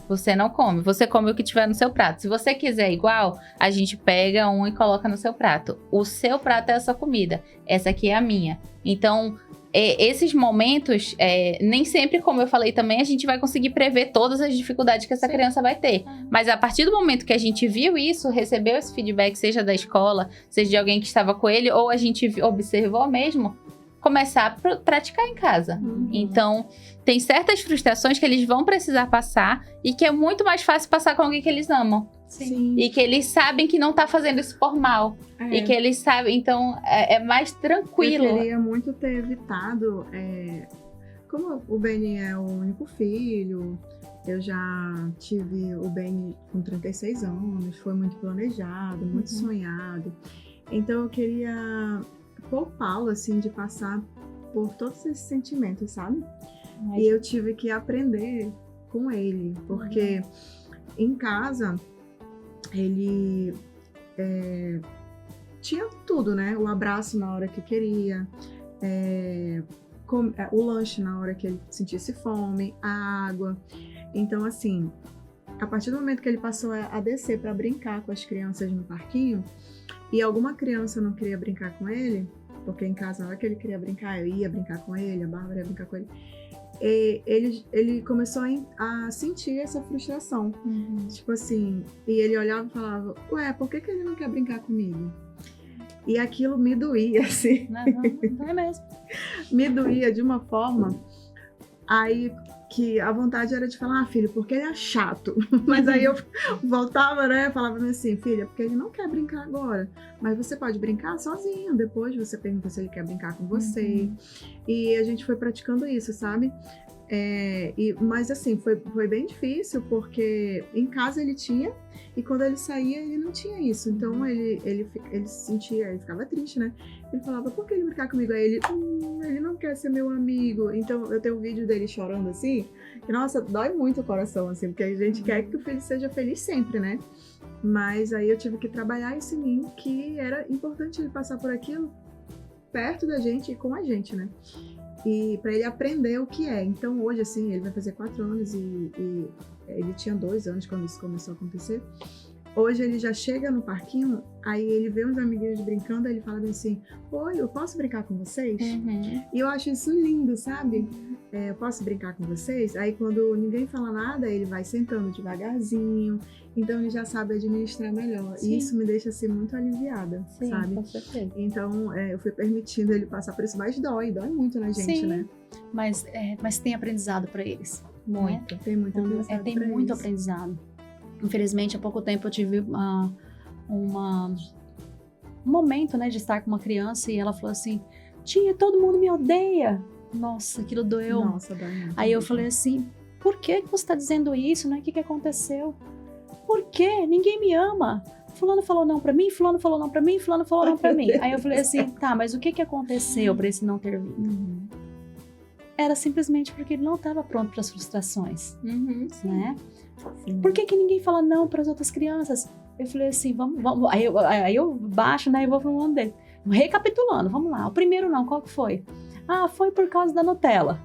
Você não come, você come o que tiver no seu prato. Se você quiser igual, a gente pega um e coloca no seu prato. O seu prato é essa comida, essa aqui é a minha. Então, esses momentos, nem sempre, como eu falei também, a gente vai conseguir prever todas as dificuldades que essa criança vai ter. Mas a partir do momento que a gente viu isso, recebeu esse feedback, seja da escola, seja de alguém que estava com ele, ou a gente observou mesmo, começar a praticar em casa. Então, tem certas frustrações que eles vão precisar passar e que é muito mais fácil passar com alguém que eles amam. Sim. E que eles sabem que não tá fazendo isso por mal. E que eles sabem, então é mais tranquilo. Eu queria muito ter evitado, como o Benny é o único filho, eu já tive o Benny com 36 anos, foi muito planejado, muito sonhado. Então eu queria poupá-lo, assim, de passar por todos esses sentimentos, sabe? E eu tive que aprender com ele, porque em casa ele tinha tudo, né? O abraço na hora que queria, o lanche na hora que ele sentisse fome, a água. Então, assim, a partir do momento que ele passou a descer para brincar com as crianças no parquinho, e alguma criança não queria brincar com ele, porque em casa, na hora que ele queria brincar, eu ia brincar com ele, a Bárbara ia brincar com ele. Ele começou a sentir essa frustração. Tipo assim, e ele olhava e falava, ué, por que ele não quer brincar comigo? E aquilo me doía, assim. Não é mesmo. Me doía de uma forma, aí que a vontade era de falar, filho, porque ele é chato. Mas aí eu voltava, né, falava assim, filha, porque ele não quer brincar agora. Mas você pode brincar sozinho, depois você pergunta se ele quer brincar com você. E a gente foi praticando isso, sabe? Mas assim, foi bem difícil, porque em casa ele tinha, e quando ele saía, ele não tinha isso. Então ele se sentia, ele ficava triste, né? Ele falava, por que ele brincar comigo? Aí ele não quer ser meu amigo. Então eu tenho um vídeo dele chorando assim, que nossa, dói muito o coração, assim, porque a gente quer que o filho seja feliz sempre, né? Mas aí eu tive que trabalhar isso em mim, que era importante ele passar por aquilo perto da gente e com a gente, né? E para ele aprender o que é. Então hoje, assim, ele vai fazer 4 anos e ele tinha 2 anos quando isso começou a acontecer. Hoje ele já chega no parquinho, aí ele vê uns amiguinhos brincando, aí ele fala assim, oi, eu posso brincar com vocês? E eu acho isso lindo, sabe? Eu posso brincar com vocês? Aí quando ninguém fala nada, ele vai sentando devagarzinho, então ele já sabe administrar melhor. Sim. E isso me deixa assim muito aliviada, sabe? Com certeza. Então eu fui permitindo ele passar por isso, mas dói muito na gente, Sim. né? Mas tem aprendizado para eles. Muito. Tem muito aprendizado. Tem pra muito eles. aprendizado. Infelizmente, há pouco tempo eu tive um momento, né, de estar com uma criança e ela falou assim, tia, todo mundo me odeia. Nossa, aquilo doeu. Nossa, dói muito. Aí eu falei assim, por que você está dizendo isso, né? O que aconteceu? Por quê? Ninguém me ama. fulano falou não pra mim, fulano falou não pra mim, fulano falou não pra mim. Aí eu falei assim, tá, mas o que aconteceu pra esse não ter vindo? Era simplesmente porque ele não estava pronto para as frustrações, né? Sim. Por que ninguém fala não para as outras crianças? Eu falei assim, vamos. Aí eu baixo, né, e vou pro mundo dele. Recapitulando, vamos lá. O primeiro não, qual que foi? Ah, foi por causa da Nutella.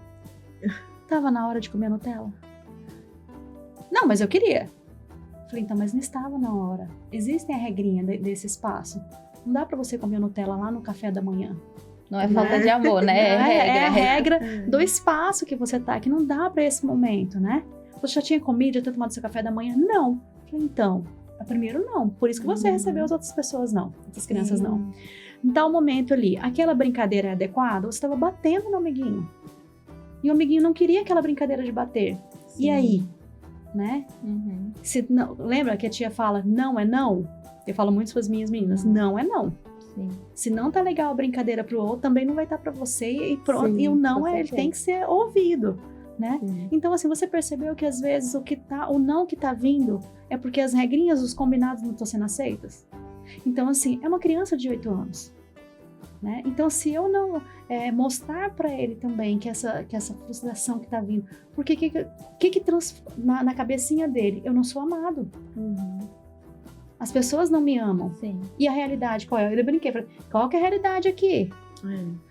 Tava na hora de comer Nutella? Não, mas eu queria. Falei, então, mas não estava na hora. Existem a regrinha desse espaço. Não dá para você comer Nutella lá no café da manhã. Não é falta de amor, né? É a regra do espaço que você tá, que não dá pra esse momento, né? Você já tinha comido, já tinha tomado seu café da manhã? Não. Falei, então, primeiro não. Por isso que você recebeu as outras pessoas não. Outras crianças não. Em tal momento ali, aquela brincadeira é adequada? Você estava batendo no amiguinho. E o amiguinho não queria aquela brincadeira de bater. E aí? Né? Se, não, lembra que a tia fala, não é não? Eu falo muito para as minhas meninas, não é não. Sim. Se não tá legal a brincadeira pro outro, também não vai estar pra você e pronto. Sim, e o não ele tem que ser ouvido, né? Sim. Então, assim, você percebeu que às vezes o não que tá vindo é porque as regrinhas, os combinados não estão sendo aceitas? Então, assim, é uma criança de 8 anos. Né? Então, se eu não mostrar para ele também que essa frustração que tá vindo, porque na cabecinha dele, eu não sou amado. As pessoas não me amam. Sim. E a realidade, qual é? Eu brinquei, falei, qual que é a realidade aqui?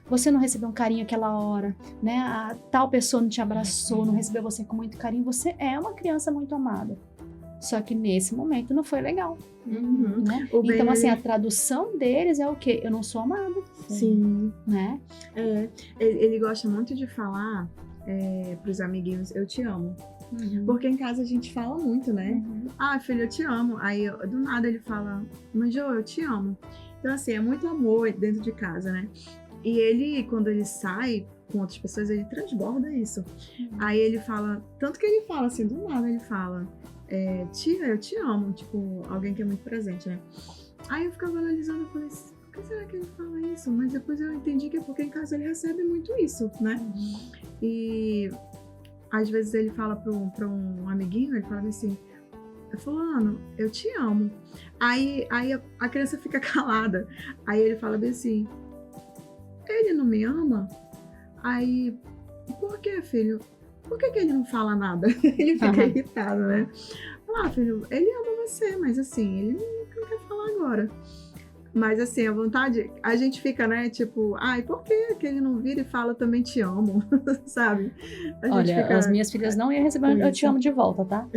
Você não recebeu um carinho aquela hora, né? A tal pessoa não te abraçou, não recebeu você com muito carinho. Você é uma criança muito amada. Só que nesse momento não foi legal. Né? Então, assim, a tradução deles é o quê? Eu não sou amado. Sim. Né? Ele gosta muito de falar pros amiguinhos, eu te amo. Porque em casa a gente fala muito, né? Ah, filho, eu te amo. Aí, do nada, ele fala, mas Jo, eu te amo. Então, assim, é muito amor dentro de casa, né? E ele, quando ele sai com outras pessoas, ele transborda isso. Aí ele fala, tanto que ele fala assim, do nada ele fala, tia, eu te amo. Tipo, alguém que é muito presente, né? Aí eu ficava analisando e falei, por que será que ele fala isso? Mas depois eu entendi que é porque em casa ele recebe muito isso, né? E às vezes ele fala pra um amiguinho, ele fala assim, fulano, eu te amo. Aí a criança fica calada. Aí ele fala bem assim, ele não me ama? Aí, por que, filho? Por que ele não fala nada? Ele fica irritado, né? Ah, filho, ele ama você, mas assim, ele não quer falar agora. Mas assim, a vontade, a gente fica, né, tipo, ai, por que ele não vira e fala também te amo, sabe? Olha, as minhas filhas não iam receber eu te amo de volta, tá?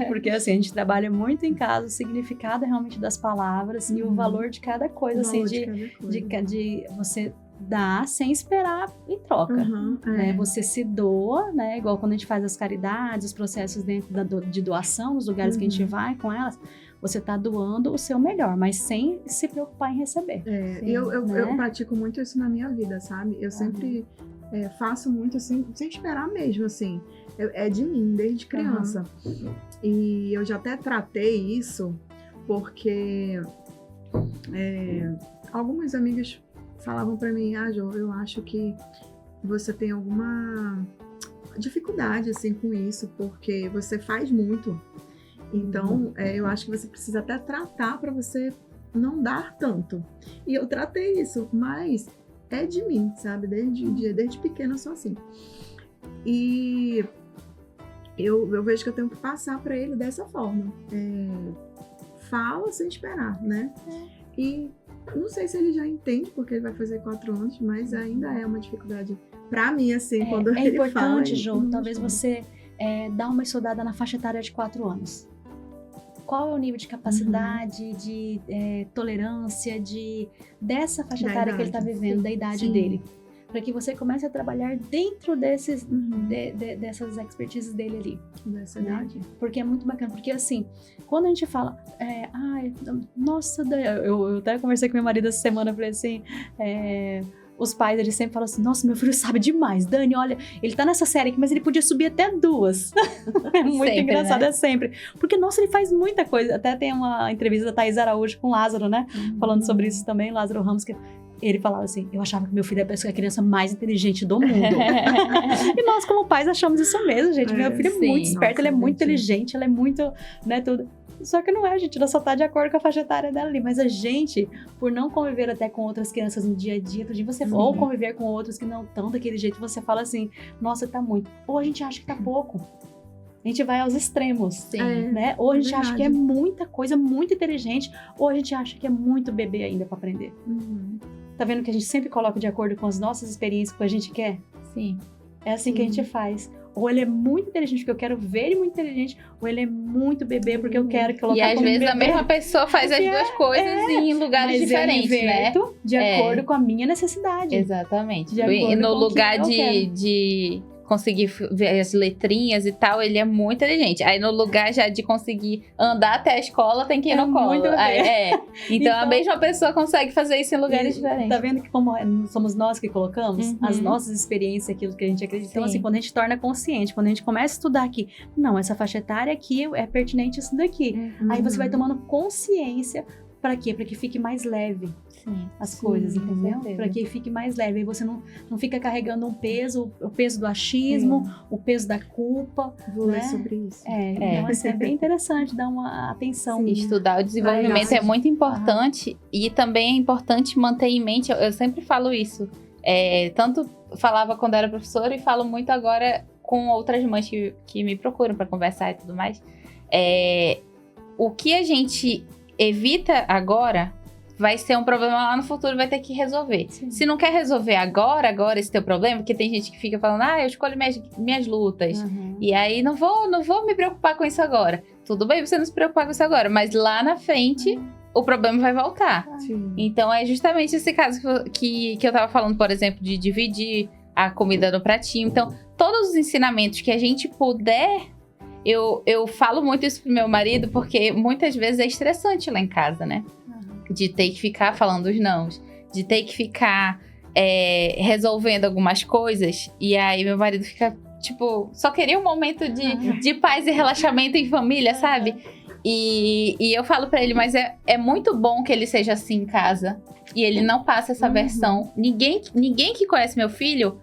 Porque assim, a gente trabalha muito em casa o significado realmente das palavras e o valor de cada coisa, assim, de você dar sem esperar em troca. Né? Você se doa, né? Igual quando a gente faz as caridades, os processos dentro de doação, nos lugares que a gente vai com elas, você está doando o seu melhor, mas sem se preocupar em receber. Eu pratico muito isso na minha vida, sabe? Eu sempre faço muito assim, sem esperar mesmo, assim. É de mim, desde criança. E eu já até tratei isso, porque algumas amigas falavam pra mim, Jo, eu acho que você tem alguma dificuldade, assim, com isso, porque você faz muito. Então, eu acho que você precisa até tratar para você não dar tanto. E eu tratei isso, mas é de mim, sabe? Desde pequena eu sou assim. E eu vejo que eu tenho que passar para ele dessa forma. Fala sem esperar, né? E não sei se ele já entende, porque ele vai fazer 4 anos, mas ainda é uma dificuldade para mim, assim, quando ele fala. É importante, Jo, talvez você dá uma estudada na faixa etária de 4 anos. Qual é o nível de capacidade, de tolerância, dessa faixa etária que ele está vivendo, da idade dele. Para que você comece a trabalhar dentro dessas expertises dele ali. Dessa idade. Porque é muito bacana. Porque assim, quando a gente fala, nossa, eu até conversei com meu marido essa semana, falei assim, os pais, eles sempre falam assim, nossa, meu filho sabe demais, Dani, olha, ele tá nessa série aqui, mas ele podia subir até 2. É muito sempre, engraçado, né? Sempre. Porque, nossa, ele faz muita coisa. Até tem uma entrevista da Thaís Araújo com o Lázaro, né? Falando sobre isso também, Lázaro Ramos, que ele falava assim, eu achava que meu filho era a criança mais inteligente do mundo. E nós, como pais, achamos isso mesmo, gente. Meu filho é muito esperto, ele é muito inteligente, ele é muito, né, tudo. Só que não é, a gente, ela só tá de acordo com a faixa etária dela ali. Mas a gente, por não conviver até com outras crianças no dia a dia, você ou conviver com outros que não estão daquele jeito, você fala assim, nossa, tá muito. Ou a gente acha que tá pouco. A gente vai aos extremos, né? Ou a gente acha que é muita coisa, muito inteligente, ou a gente acha que é muito bebê ainda pra aprender. Tá vendo que a gente sempre coloca de acordo com as nossas experiências, com o que a gente quer? Sim. É assim que a gente faz. Ou ele é muito inteligente porque eu quero ver ele muito inteligente, ou ele é muito bebê porque eu quero colocar E às como vezes bebê. a mesma pessoa faz as duas coisas em lugares diferentes, né? De acordo com a minha necessidade. Exatamente. De acordo E no com o lugar que eu quero. de conseguir ver as letrinhas e tal, ele é muito inteligente. Aí no lugar já de conseguir andar até a escola, tem que ir no colo. muito bebê. Aí, então a mesma pessoa consegue fazer isso em lugares diferentes. Tá vendo que como somos nós que colocamos as nossas experiências, aquilo que a gente acredita. Então, assim, quando a gente torna consciente, quando a gente começa a estudar aqui, não, essa faixa etária aqui é pertinente isso daqui. Aí você vai tomando consciência. Pra quê? Pra que fique mais leve as coisas, entendeu? Pra que fique mais leve. Aí você não fica carregando um peso, o peso do achismo, o peso da culpa. Vou ler sobre isso. Então, assim, é bem interessante dar uma atenção. Estudar o desenvolvimento é muito importante e também é importante manter em mente, eu sempre falo isso, tanto falava quando era professora e falo muito agora com outras mães que me procuram pra conversar e tudo mais. O que a gente evita agora vai ser um problema lá no futuro, vai ter que resolver. Se não quer resolver agora esse teu problema, porque tem gente que fica falando, eu escolho minhas lutas. E aí não vou me preocupar com isso agora. Tudo bem você não se preocupar com isso agora, mas lá na frente o problema vai voltar. Então é justamente esse caso que eu tava falando, por exemplo, de dividir a comida no pratinho. Então, todos os ensinamentos que a gente puder, eu falo muito isso pro meu marido, porque muitas vezes é estressante lá em casa, né? De ter que ficar falando os nãos, de ter que ficar resolvendo algumas coisas. E aí meu marido fica, tipo, só queria um momento de paz e relaxamento em família, sabe? E eu falo pra ele, mas é muito bom que ele seja assim em casa. E ele não passa essa versão. Ninguém que conhece meu filho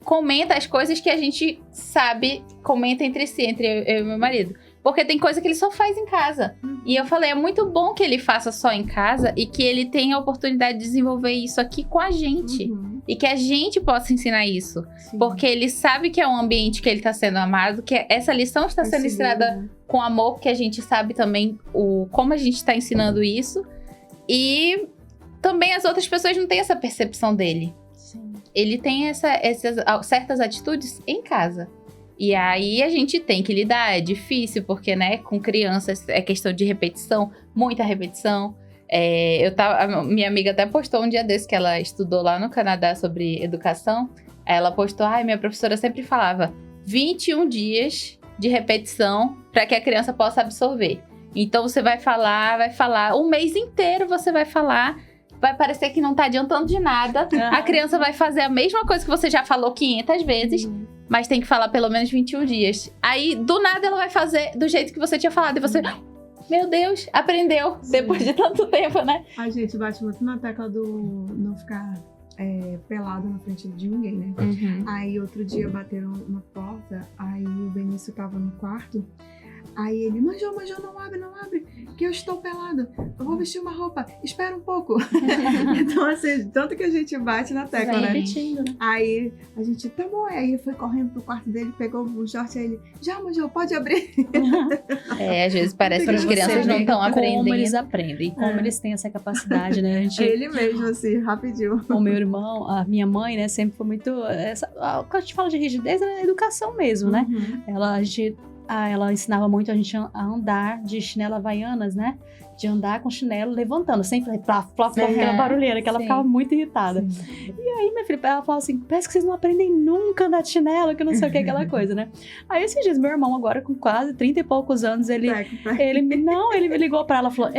comenta as coisas que a gente sabe, comenta entre si, entre eu e meu marido. Porque tem coisa que ele só faz em casa. E eu falei, é muito bom que ele faça só em casa e que ele tenha a oportunidade de desenvolver isso aqui com a gente. E que a gente possa ensinar isso. Porque ele sabe que é um ambiente que ele está sendo amado, que essa lição está sendo ensinada com amor, porque a gente sabe também como a gente está ensinando isso. E também as outras pessoas não têm essa percepção dele. Ele tem essas certas atitudes em casa. E aí a gente tem que lidar, é difícil, porque, né, com crianças é questão de repetição, muita repetição. Minha amiga até postou um dia desse que ela estudou lá no Canadá sobre educação. Aí ela postou, minha professora sempre falava 21 dias de repetição para que a criança possa absorver. Então você vai falar, um mês inteiro você vai falar, vai parecer que não tá adiantando de nada. A criança vai fazer a mesma coisa que você já falou 500 vezes, mas tem que falar pelo menos 21 dias. Aí, do nada, ela vai fazer do jeito que você tinha falado. E você, meu Deus, aprendeu. Depois de tanto tempo, né? A gente bate muito na tecla do não ficar pelado na frente de ninguém, né? Aí, outro dia, bateram na porta. Aí, o Benício tava no quarto. Aí ele, Manjô, não abre, que eu estou pelado. Eu vou vestir uma roupa, espera um pouco. Então, assim, tanto que a gente bate na tecla, né? Repetindo, né? Aí a gente, tá bom. Aí foi correndo pro quarto dele, pegou o short, aí ele, já, Manjô, pode abrir. Às vezes parece que as crianças não estão aprendendo. Como eles aprendem, como eles têm essa capacidade, né? Ele mesmo, assim, rapidinho. O meu irmão, a minha mãe, né, sempre foi muito... Quando a gente fala de rigidez, é educação mesmo, né? Ela ensinava muito a gente a andar de chinelo havaianas, né? De andar com chinelo levantando, sempre plaf, aquela barulheira, que ela ficava muito irritada. E aí, minha filha, ela falava assim, parece que vocês não aprendem nunca a andar de chinelo, que não sei o que, aquela coisa, né? Aí, esses dias, meu irmão, agora com quase 30 e poucos anos, ele me ligou pra ela e falou,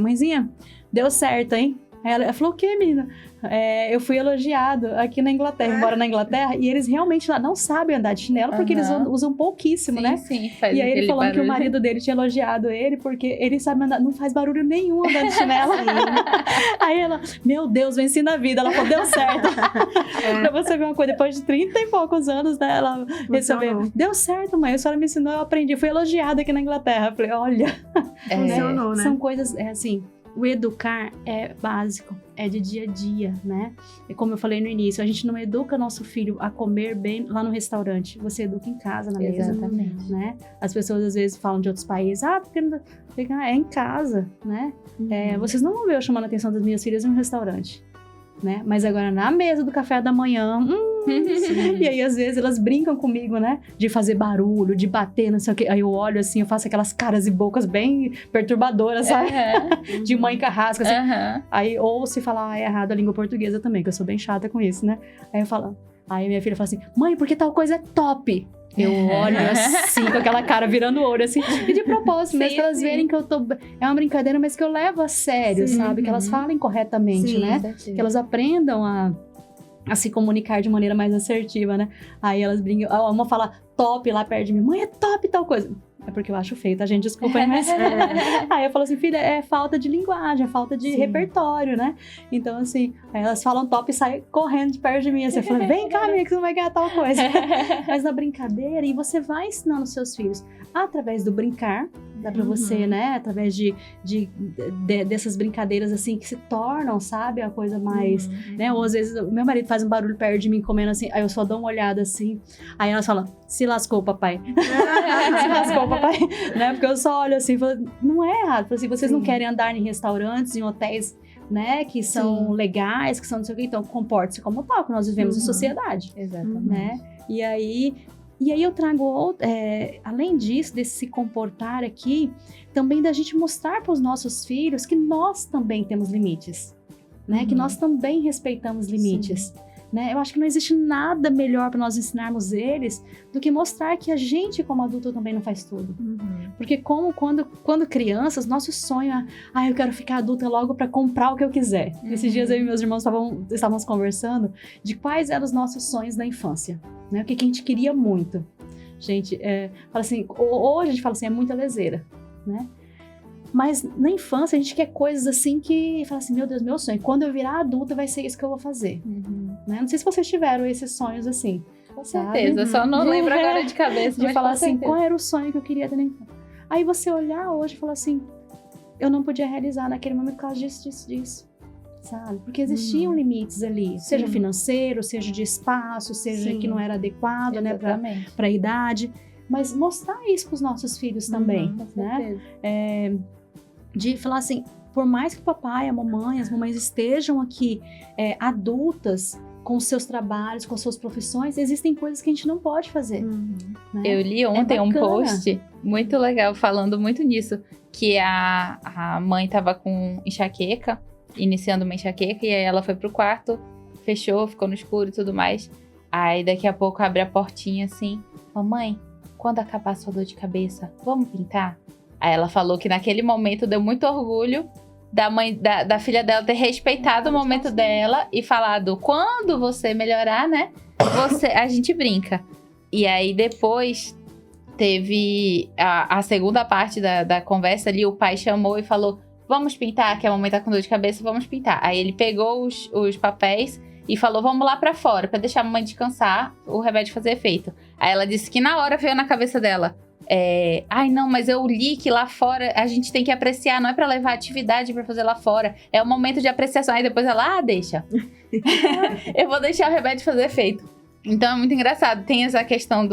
mãezinha, deu certo, hein? Aí ela falou, o quê, menina? Eu fui elogiado aqui na Inglaterra, moro na Inglaterra, e eles realmente lá não sabem andar de chinelo, porque eles usam pouquíssimo, Sim, né? sim, faz E aí ele falando barulho. que o marido dele tinha elogiado ele, porque ele sabe andar, não faz barulho nenhum andando de chinelo. Aí ela, meu Deus, venci na vida, ela falou, deu certo. Pra você ver uma coisa, depois de 30 e poucos anos, né, ela recebeu, deu certo, mãe, a senhora me ensinou, eu aprendi, fui elogiada aqui na Inglaterra. Eu falei, olha, funcionou, né? São coisas, assim, o educar é básico, é de dia a dia, né? E como eu falei no início, a gente não educa nosso filho a comer bem lá no restaurante, você educa em casa, na mesa. Exatamente. Né? As pessoas às vezes falam de outros países, porque não... é em casa, né? Vocês não vão ver eu chamando a atenção das minhas filhas em um restaurante, né? Mas agora na mesa do café da manhã, e aí às vezes elas brincam comigo, né? De fazer barulho, de bater, não sei o quê. Aí eu olho assim, eu faço aquelas caras e bocas bem perturbadoras, sabe? De mãe carrasca, assim. Aí, ou se falar errado a língua portuguesa também, que eu sou bem chata com isso, né? Aí minha filha fala assim, mãe, porque tal coisa é top? Eu olho assim, com aquela cara virando olho, assim, e de propósito, mesmo pra elas verem que eu tô... É uma brincadeira, mas que eu levo a sério, sabe? Que elas falem corretamente, né? Que elas aprendam a se comunicar de maneira mais assertiva, né? Aí elas brincam, uma fala top lá perto de mim, mãe, é top tal coisa. É porque eu acho feio, tá, gente? Desculpa aí, mas... Aí eu falo assim, filha, é falta de linguagem, é falta de repertório, né? Então, assim, aí elas falam top e saem correndo de perto de mim. Assim, eu falo, vem cá, menina, que você não vai ganhar tal coisa. Mas na brincadeira, e você vai ensinando os seus filhos através do brincar, dá pra você, né? Através dessas brincadeiras, assim, que se tornam, sabe? A coisa mais, né? Ou às vezes, o meu marido faz um barulho perto de mim, comendo assim, aí eu só dou uma olhada assim, aí elas falam, se lascou, papai. Se lascou, papai. Né? Porque eu só olho assim e falo, não é errado. Assim, vocês não querem andar em restaurantes, em hotéis, né? Que são legais, que são não sei o que. Então, comporte-se como tal, que nós vivemos em sociedade. Exatamente. Né? E aí eu trago, além disso, desse se comportar aqui, também da gente mostrar para os nossos filhos que nós também temos limites, né? Que nós também respeitamos limites. Né? Eu acho que não existe nada melhor para nós ensinarmos eles do que mostrar que a gente, como adulto, também não faz tudo. Porque quando crianças, nosso sonho é, eu quero ficar adulta logo para comprar o que eu quiser. Esses dias eu e meus irmãos estávamos conversando de quais eram os nossos sonhos da infância, né? O que a gente queria muito. Gente, fala assim, hoje a gente fala assim, é muita leseira, né? Mas na infância a gente quer coisas assim que fala assim, meu Deus, meu sonho, quando eu virar adulta vai ser isso que eu vou fazer. Né? Não sei se vocês tiveram esses sonhos assim. Com certeza, só não lembro agora de cabeça. De falar assim, qual era o sonho que eu queria ter na infância. Aí você olhar hoje e falar assim, eu não podia realizar naquele momento por causa disso. Sabe? Porque existiam limites ali, seja financeiro, seja de espaço, seja que não era adequado, né, para a idade. Mas mostrar isso para os nossos filhos também, né? De falar assim, por mais que o papai, a mamãe, as mamães estejam aqui adultas com os seus trabalhos, com as suas profissões, existem coisas que a gente não pode fazer. Né? Eu li ontem um post muito legal falando muito nisso, que a mãe tava com enxaqueca, iniciando uma enxaqueca, e aí ela foi pro quarto, fechou, ficou no escuro e tudo mais. Aí daqui a pouco abre a portinha assim, mamãe, quando acabar a sua dor de cabeça, vamos pintar? Aí ela falou que naquele momento deu muito orgulho da filha dela ter respeitado o momento dela e falado, quando você melhorar, né, a gente brinca. E aí depois teve a segunda parte da conversa ali, o pai chamou e falou, vamos pintar, que a mamãe tá com dor de cabeça, vamos pintar. Aí ele pegou os papéis e falou, vamos lá pra fora, pra deixar a mamãe descansar, o remédio fazer efeito. Aí ela disse que na hora veio na cabeça dela, ai não, mas eu li que lá fora a gente tem que apreciar, não é pra levar atividade pra fazer lá fora, é o momento de apreciação. Aí depois ela, deixa. Eu vou deixar o remédio fazer efeito. Então é muito engraçado, tem essa questão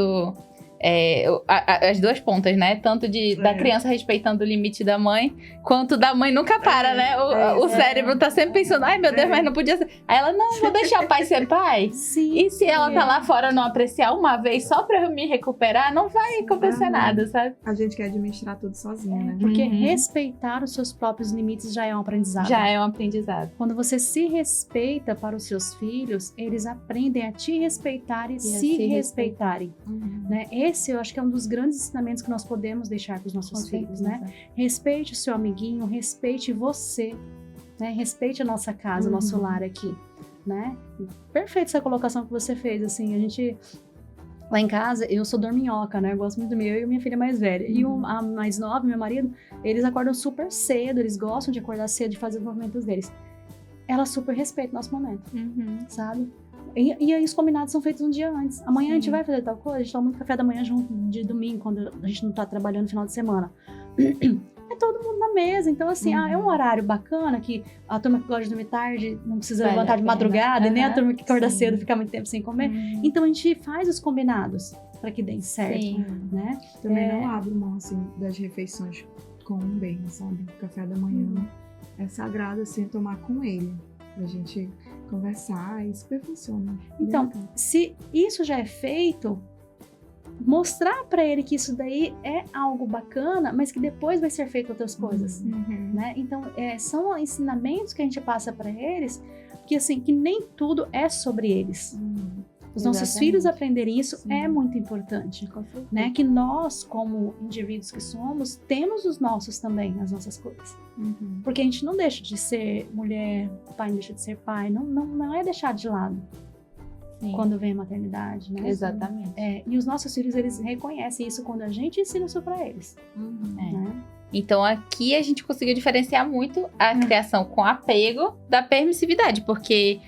as duas pontas, né? Tanto da criança respeitando o limite da mãe, quanto da mãe nunca para, né? O cérebro tá sempre pensando, ai meu Deus, mas não podia ser. Aí ela, não, vou deixar o pai ser pai. Sim, e se ela tá lá fora não apreciar uma vez só pra eu me recuperar, não vai acontecer nada, sabe? A gente quer administrar tudo sozinha, né? Porque respeitar os seus próprios limites já é um aprendizado. Já é um aprendizado. Quando você se respeita para os seus filhos, eles aprendem a te respeitar e se respeitarem. Né? Esse eu acho que é um dos grandes ensinamentos que nós podemos deixar para os nossos filhos, né? Respeite o seu amiguinho, respeite você, né? Respeite a nossa casa, o nosso lar aqui, né? Perfeita essa colocação que você fez, assim, a gente... Lá em casa, eu sou dorminhoca, né? Eu gosto muito de dormir, eu e minha filha mais velha. E a mais nova, meu marido, eles acordam super cedo, eles gostam de acordar cedo, de fazer os movimentos deles. Ela super respeita o nosso momento, sabe? E aí os combinados são feitos um dia antes. Amanhã a gente vai fazer tal coisa, a gente toma muito café da manhã junto, de domingo, quando a gente não tá trabalhando no final de semana. É todo mundo na mesa, então assim, é um horário bacana que a turma que gosta de dormir tarde não precisa levantar de madrugada, e nem a turma que acorda cedo fica muito tempo sem comer. Então a gente faz os combinados para que deem certo, né? Também não abro mão, assim, das refeições com um bem, sabe? O café da manhã é sagrado, assim, tomar com ele, pra gente conversar, e super funciona. Então, se isso já é feito, mostrar para ele que isso daí é algo bacana, mas que depois vai ser feito outras coisas, né? Então, são ensinamentos que a gente passa para eles, que assim, que nem tudo é sobre eles. Os nossos filhos aprenderem isso é muito importante, né? Que nós, como indivíduos que somos, temos os nossos também, as nossas coisas. Porque a gente não deixa de ser mulher, o pai não deixa de ser pai, não é deixado de lado. Quando vem a maternidade, né? Exatamente. E os nossos filhos, eles reconhecem isso quando a gente ensina isso para eles. Né? Então aqui a gente conseguiu diferenciar muito a criação com apego da permissividade, porque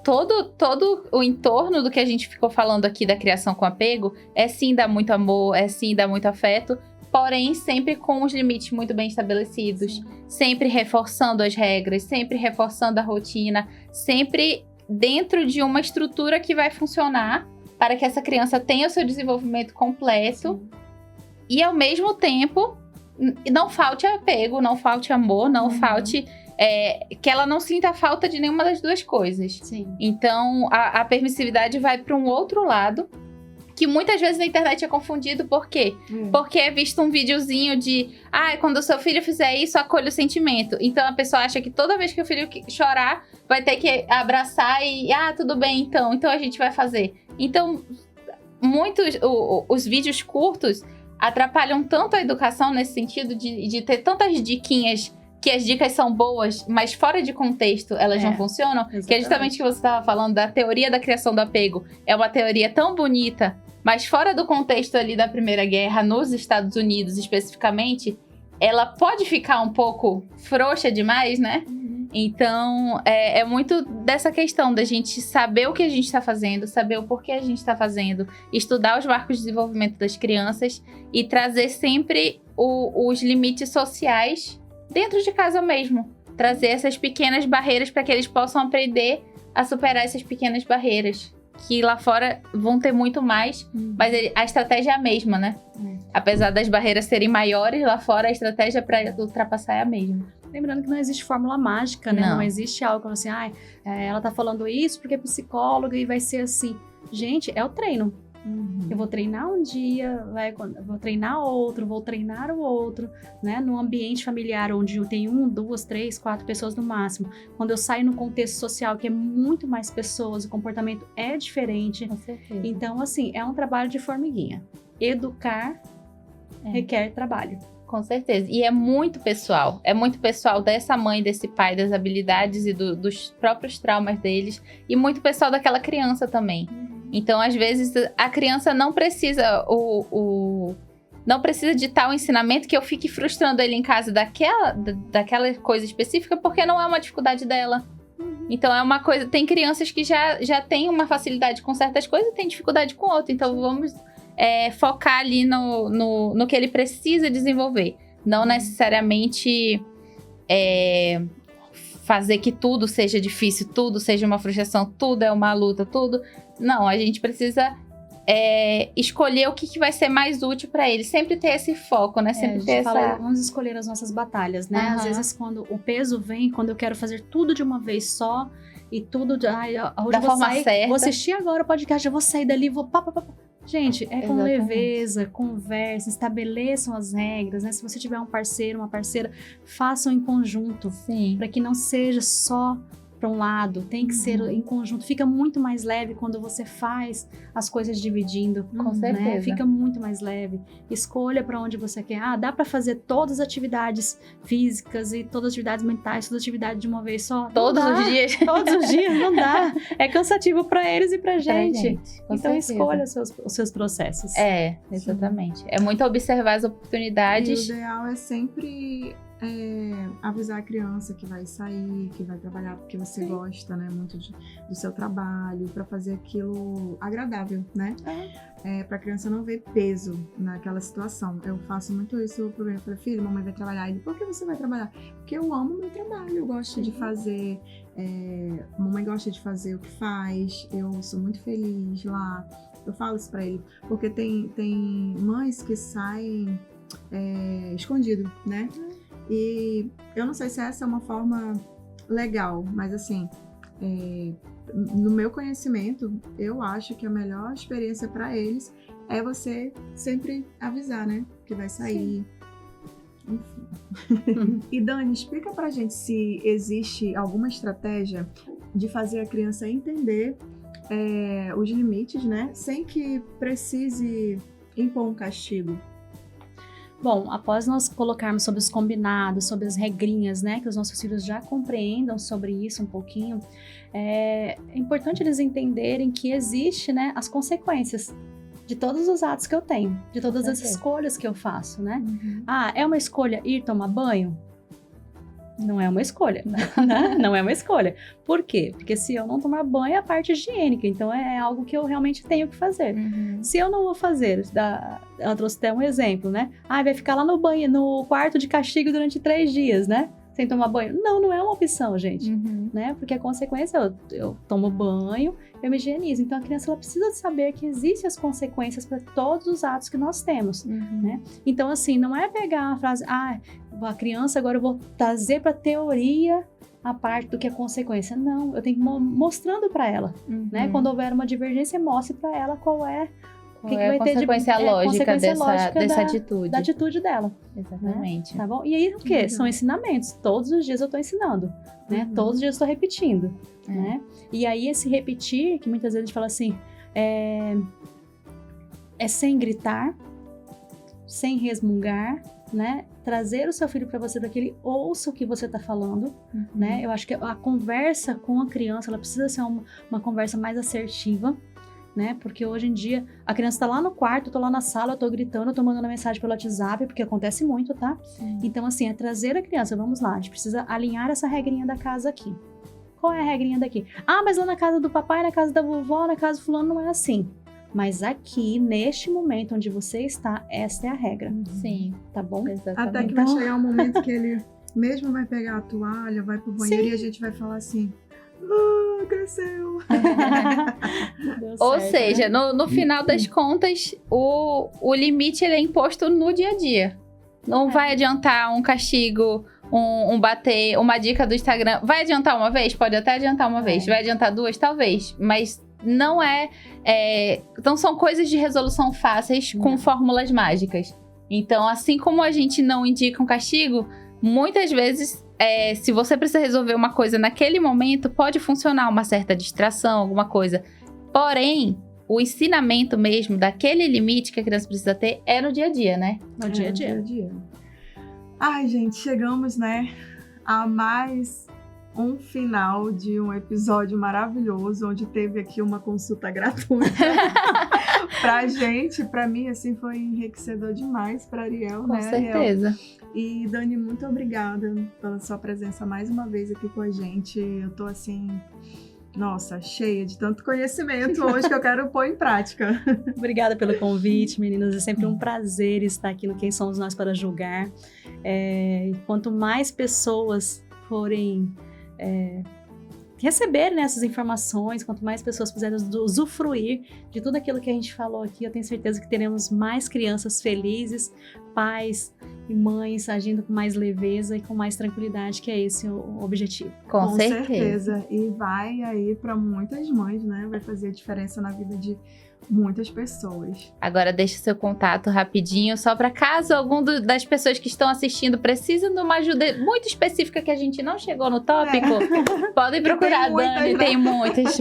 todo o entorno do que a gente ficou falando aqui da criação com apego é sim dar muito amor, é sim dar muito afeto, porém sempre com os limites muito bem estabelecidos, sempre reforçando as regras, sempre reforçando a rotina, sempre dentro de uma estrutura que vai funcionar para que essa criança tenha o seu desenvolvimento completo e ao mesmo tempo não falte apego, não falte amor, não falte que ela não sinta falta de nenhuma das duas coisas. Então a permissividade vai para um outro lado que muitas vezes na internet é confundido. Por quê? Porque é visto um videozinho de quando o seu filho fizer isso, acolha o sentimento. Então a pessoa acha que toda vez que o filho chorar, vai ter que abraçar e tudo bem, então a gente vai fazer. Então, os vídeos curtos atrapalham tanto a educação nesse sentido de ter tantas diquinhas, que as dicas são boas, mas fora de contexto elas não funcionam. Exatamente. Que é justamente o que você estava falando da teoria da criação do apego. É uma teoria tão bonita, mas fora do contexto ali da Primeira Guerra, nos Estados Unidos especificamente, ela pode ficar um pouco frouxa demais, né? Então, é muito dessa questão da gente saber o que a gente está fazendo, saber o porquê a gente está fazendo, estudar os marcos de desenvolvimento das crianças e trazer sempre os limites sociais dentro de casa mesmo. Trazer essas pequenas barreiras para que eles possam aprender a superar essas pequenas barreiras. Que lá fora vão ter muito mais, mas a estratégia é a mesma, né? Apesar das barreiras serem maiores, lá fora a estratégia para ultrapassar é a mesma. Lembrando que não existe fórmula mágica, né? Não existe algo como assim, ela tá falando isso porque é psicóloga e vai ser assim. Gente, é o treino. Eu vou treinar um dia, vou treinar outro, vou treinar o outro, né? No ambiente familiar, onde eu tenho 1, 2, 3, 4 pessoas no máximo. Quando eu saio no contexto social, que é muito mais pessoas, o comportamento é diferente. Com certeza. Então, assim, é um trabalho de formiguinha. Educar requer trabalho. Com certeza. E é muito pessoal. É muito pessoal dessa mãe, desse pai, das habilidades e dos próprios traumas deles. E muito pessoal daquela criança também. Então, às vezes, a criança não precisa não precisa de tal ensinamento que eu fique frustrando ele em casa daquela coisa específica, porque não é uma dificuldade dela. Então, é uma coisa... Tem crianças que já têm uma facilidade com certas coisas e tem dificuldade com outras. Então, vamos focar ali no que ele precisa desenvolver. Não necessariamente fazer que tudo seja difícil, tudo seja uma frustração, tudo é uma luta, tudo... Não, a gente precisa escolher o que vai ser mais útil para ele. Sempre ter esse foco, né? Sempre ter vamos escolher as nossas batalhas, né? Às vezes, quando o peso vem, quando eu quero fazer tudo de uma vez só e tudo... hoje da forma certa. Vou assistir agora o podcast, eu vou sair dali, vou... Gente, com leveza, conversa, estabeleçam as regras, né? Se você tiver um parceiro, uma parceira, façam em conjunto. Sim. Para que não seja só para um lado, tem que ser em conjunto. Fica muito mais leve quando você faz as coisas dividindo. Com certeza. Fica muito mais leve. Escolha para onde você quer. Dá para fazer todas as atividades físicas e todas as atividades mentais, todas as atividades de uma vez só? Todos os dias. Todos os dias, não dá. É cansativo para eles e pra gente. Com Então certeza. escolha os seus processos. Exatamente. É muito observar as oportunidades. E o ideal é sempre avisar a criança que vai sair, que vai trabalhar porque você gosta, né, muito do seu trabalho, para fazer aquilo agradável, né? Para a criança não ver peso naquela situação. Eu faço muito isso pro meu filho, mamãe vai trabalhar. Ele, por que você vai trabalhar? Porque eu amo meu trabalho, eu gosto de fazer, mamãe gosta de fazer o que faz, eu sou muito feliz lá. Eu falo isso pra ele, porque tem mães que saem escondido, né? E eu não sei se essa é uma forma legal, mas assim, no meu conhecimento, eu acho que a melhor experiência para eles é você sempre avisar, né? Que vai sair. Sim. Enfim. E Dani, explica pra gente se existe alguma estratégia de fazer a criança entender os limites, né? Sem que precise impor um castigo. Bom, após nós colocarmos sobre os combinados, sobre as regrinhas, né, que os nossos filhos já compreendam sobre isso um pouquinho, é importante eles entenderem que existe, né, as consequências de todos os atos que eu tenho, de todas as escolhas que eu faço, né? É uma escolha ir tomar banho? Não é uma escolha, né? Não é uma escolha. Por quê? Porque se eu não tomar banho é a parte higiênica, então é algo que eu realmente tenho que fazer. Se eu não vou fazer, ela trouxe até um exemplo, né? Vai ficar lá no banho, no quarto de castigo durante 3 dias, né? Sem tomar banho. Não é uma opção, gente, né? Porque a consequência eu tomo banho, eu me higienizo. Então a criança ela precisa saber que existem as consequências para todos os atos que nós temos, né? Então assim, não é pegar a frase, a criança agora eu vou trazer para teoria a parte do que é consequência. Não, eu tenho que ir mostrando para ela, né? Quando houver uma divergência, mostre para ela qual é o que vai ter de consequência lógica dessa da atitude. atitude dela. Exatamente. Né? Tá bom? E aí o quê? São ensinamentos. Todos os dias eu tô ensinando, né? Todos os dias eu tô repetindo, né? E aí esse repetir, que muitas vezes a gente fala assim, é sem gritar, sem resmungar, né? Trazer o seu filho para você para que ele ouça o que você tá falando, né? Eu acho que a conversa com a criança, ela precisa ser uma conversa mais assertiva, né? Porque hoje em dia a criança tá lá no quarto, eu tô lá na sala, eu tô gritando, eu tô mandando mensagem pelo WhatsApp, porque acontece muito, tá? Sim. Então assim, é trazer a criança, vamos lá, a gente precisa alinhar essa regrinha da casa aqui. Qual é a regrinha daqui? Mas lá na casa do papai, na casa da vovó, na casa do fulano não é assim. Mas aqui, neste momento onde você está, essa é a regra. Sim. Tá bom? Exatamente. Até que vai chegar um momento que ele mesmo vai pegar a toalha, vai pro banheiro e a gente vai falar assim, cresceu. Ou seja, né? no final das contas, o limite ele é imposto no dia a dia. Não vai adiantar um castigo, um bater, uma dica do Instagram. Vai adiantar uma vez? Pode até adiantar uma vez. Vai adiantar 2? Talvez. Mas não então são coisas de resolução fáceis com fórmulas mágicas. Então, assim como a gente não indica um castigo, muitas vezes, se você precisa resolver uma coisa naquele momento, pode funcionar uma certa distração, alguma coisa. Porém, o ensinamento mesmo daquele limite que a criança precisa ter é no dia a dia, né? No dia a dia. Ai, gente, chegamos, né, a mais um final de um episódio maravilhoso, onde teve aqui uma consulta gratuita pra gente. Pra mim, assim, foi enriquecedor demais pra Ariel, Com né? certeza. Ariel? E, Dani, muito obrigada pela sua presença mais uma vez aqui com a gente. Eu tô, assim, nossa, cheia de tanto conhecimento hoje que eu quero pôr em prática. Obrigada pelo convite, meninas. É sempre um prazer estar aqui no Quem Somos Nós para Julgar. Quanto mais pessoas forem receber, né, essas informações, quanto mais pessoas puderem usufruir de tudo aquilo que a gente falou aqui, eu tenho certeza que teremos mais crianças felizes, pais e mães agindo com mais leveza e com mais tranquilidade, que é esse o objetivo. Com certeza. E vai aí para muitas mães, né? Vai fazer diferença na vida de muitas pessoas. Agora deixa seu contato rapidinho, só para caso das pessoas que estão assistindo precisam de uma ajuda muito específica que a gente não chegou no tópico, podem procurar a Dani, tem muitas.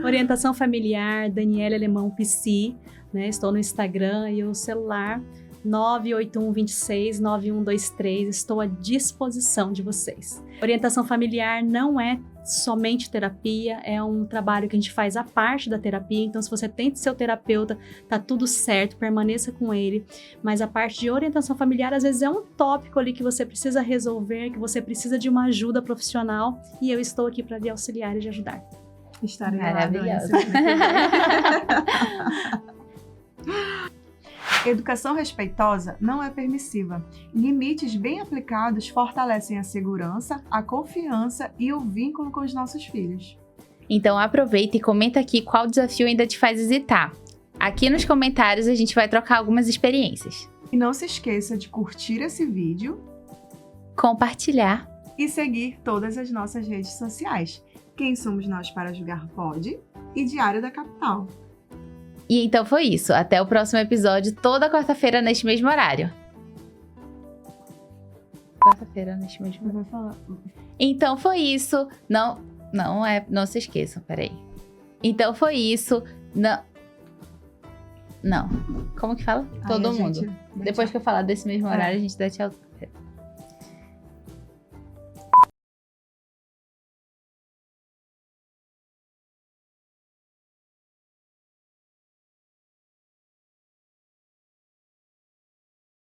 Orientação familiar, Daniela Alemão Psi, né? Estou no Instagram e o celular 981269123, estou à disposição de vocês. Orientação familiar não é somente terapia, é um trabalho que a gente faz à parte da terapia, então se você tem seu terapeuta, tá tudo certo, permaneça com ele, mas a parte de orientação familiar às vezes é um tópico ali que você precisa resolver, que você precisa de uma ajuda profissional e eu estou aqui para lhe auxiliar e lhe ajudar. Estarei Maravilhosa. lá, Educação respeitosa não é permissiva. Limites bem aplicados fortalecem a segurança, a confiança e o vínculo com os nossos filhos. Então aproveita e comenta aqui qual desafio ainda te faz hesitar. Aqui nos comentários a gente vai trocar algumas experiências. E não se esqueça de curtir esse vídeo, Compartilhar. e seguir todas as nossas redes sociais. Quem somos nós para julgar pode e Diário da Capital. E então foi isso. Até o próximo episódio, toda quarta-feira neste mesmo horário. Quarta-feira neste mesmo horário. Então foi isso. Não se esqueçam, peraí. Então foi isso. Não. Como que fala? Todo mundo. Depois que eu falar desse mesmo horário, a gente dá tchau.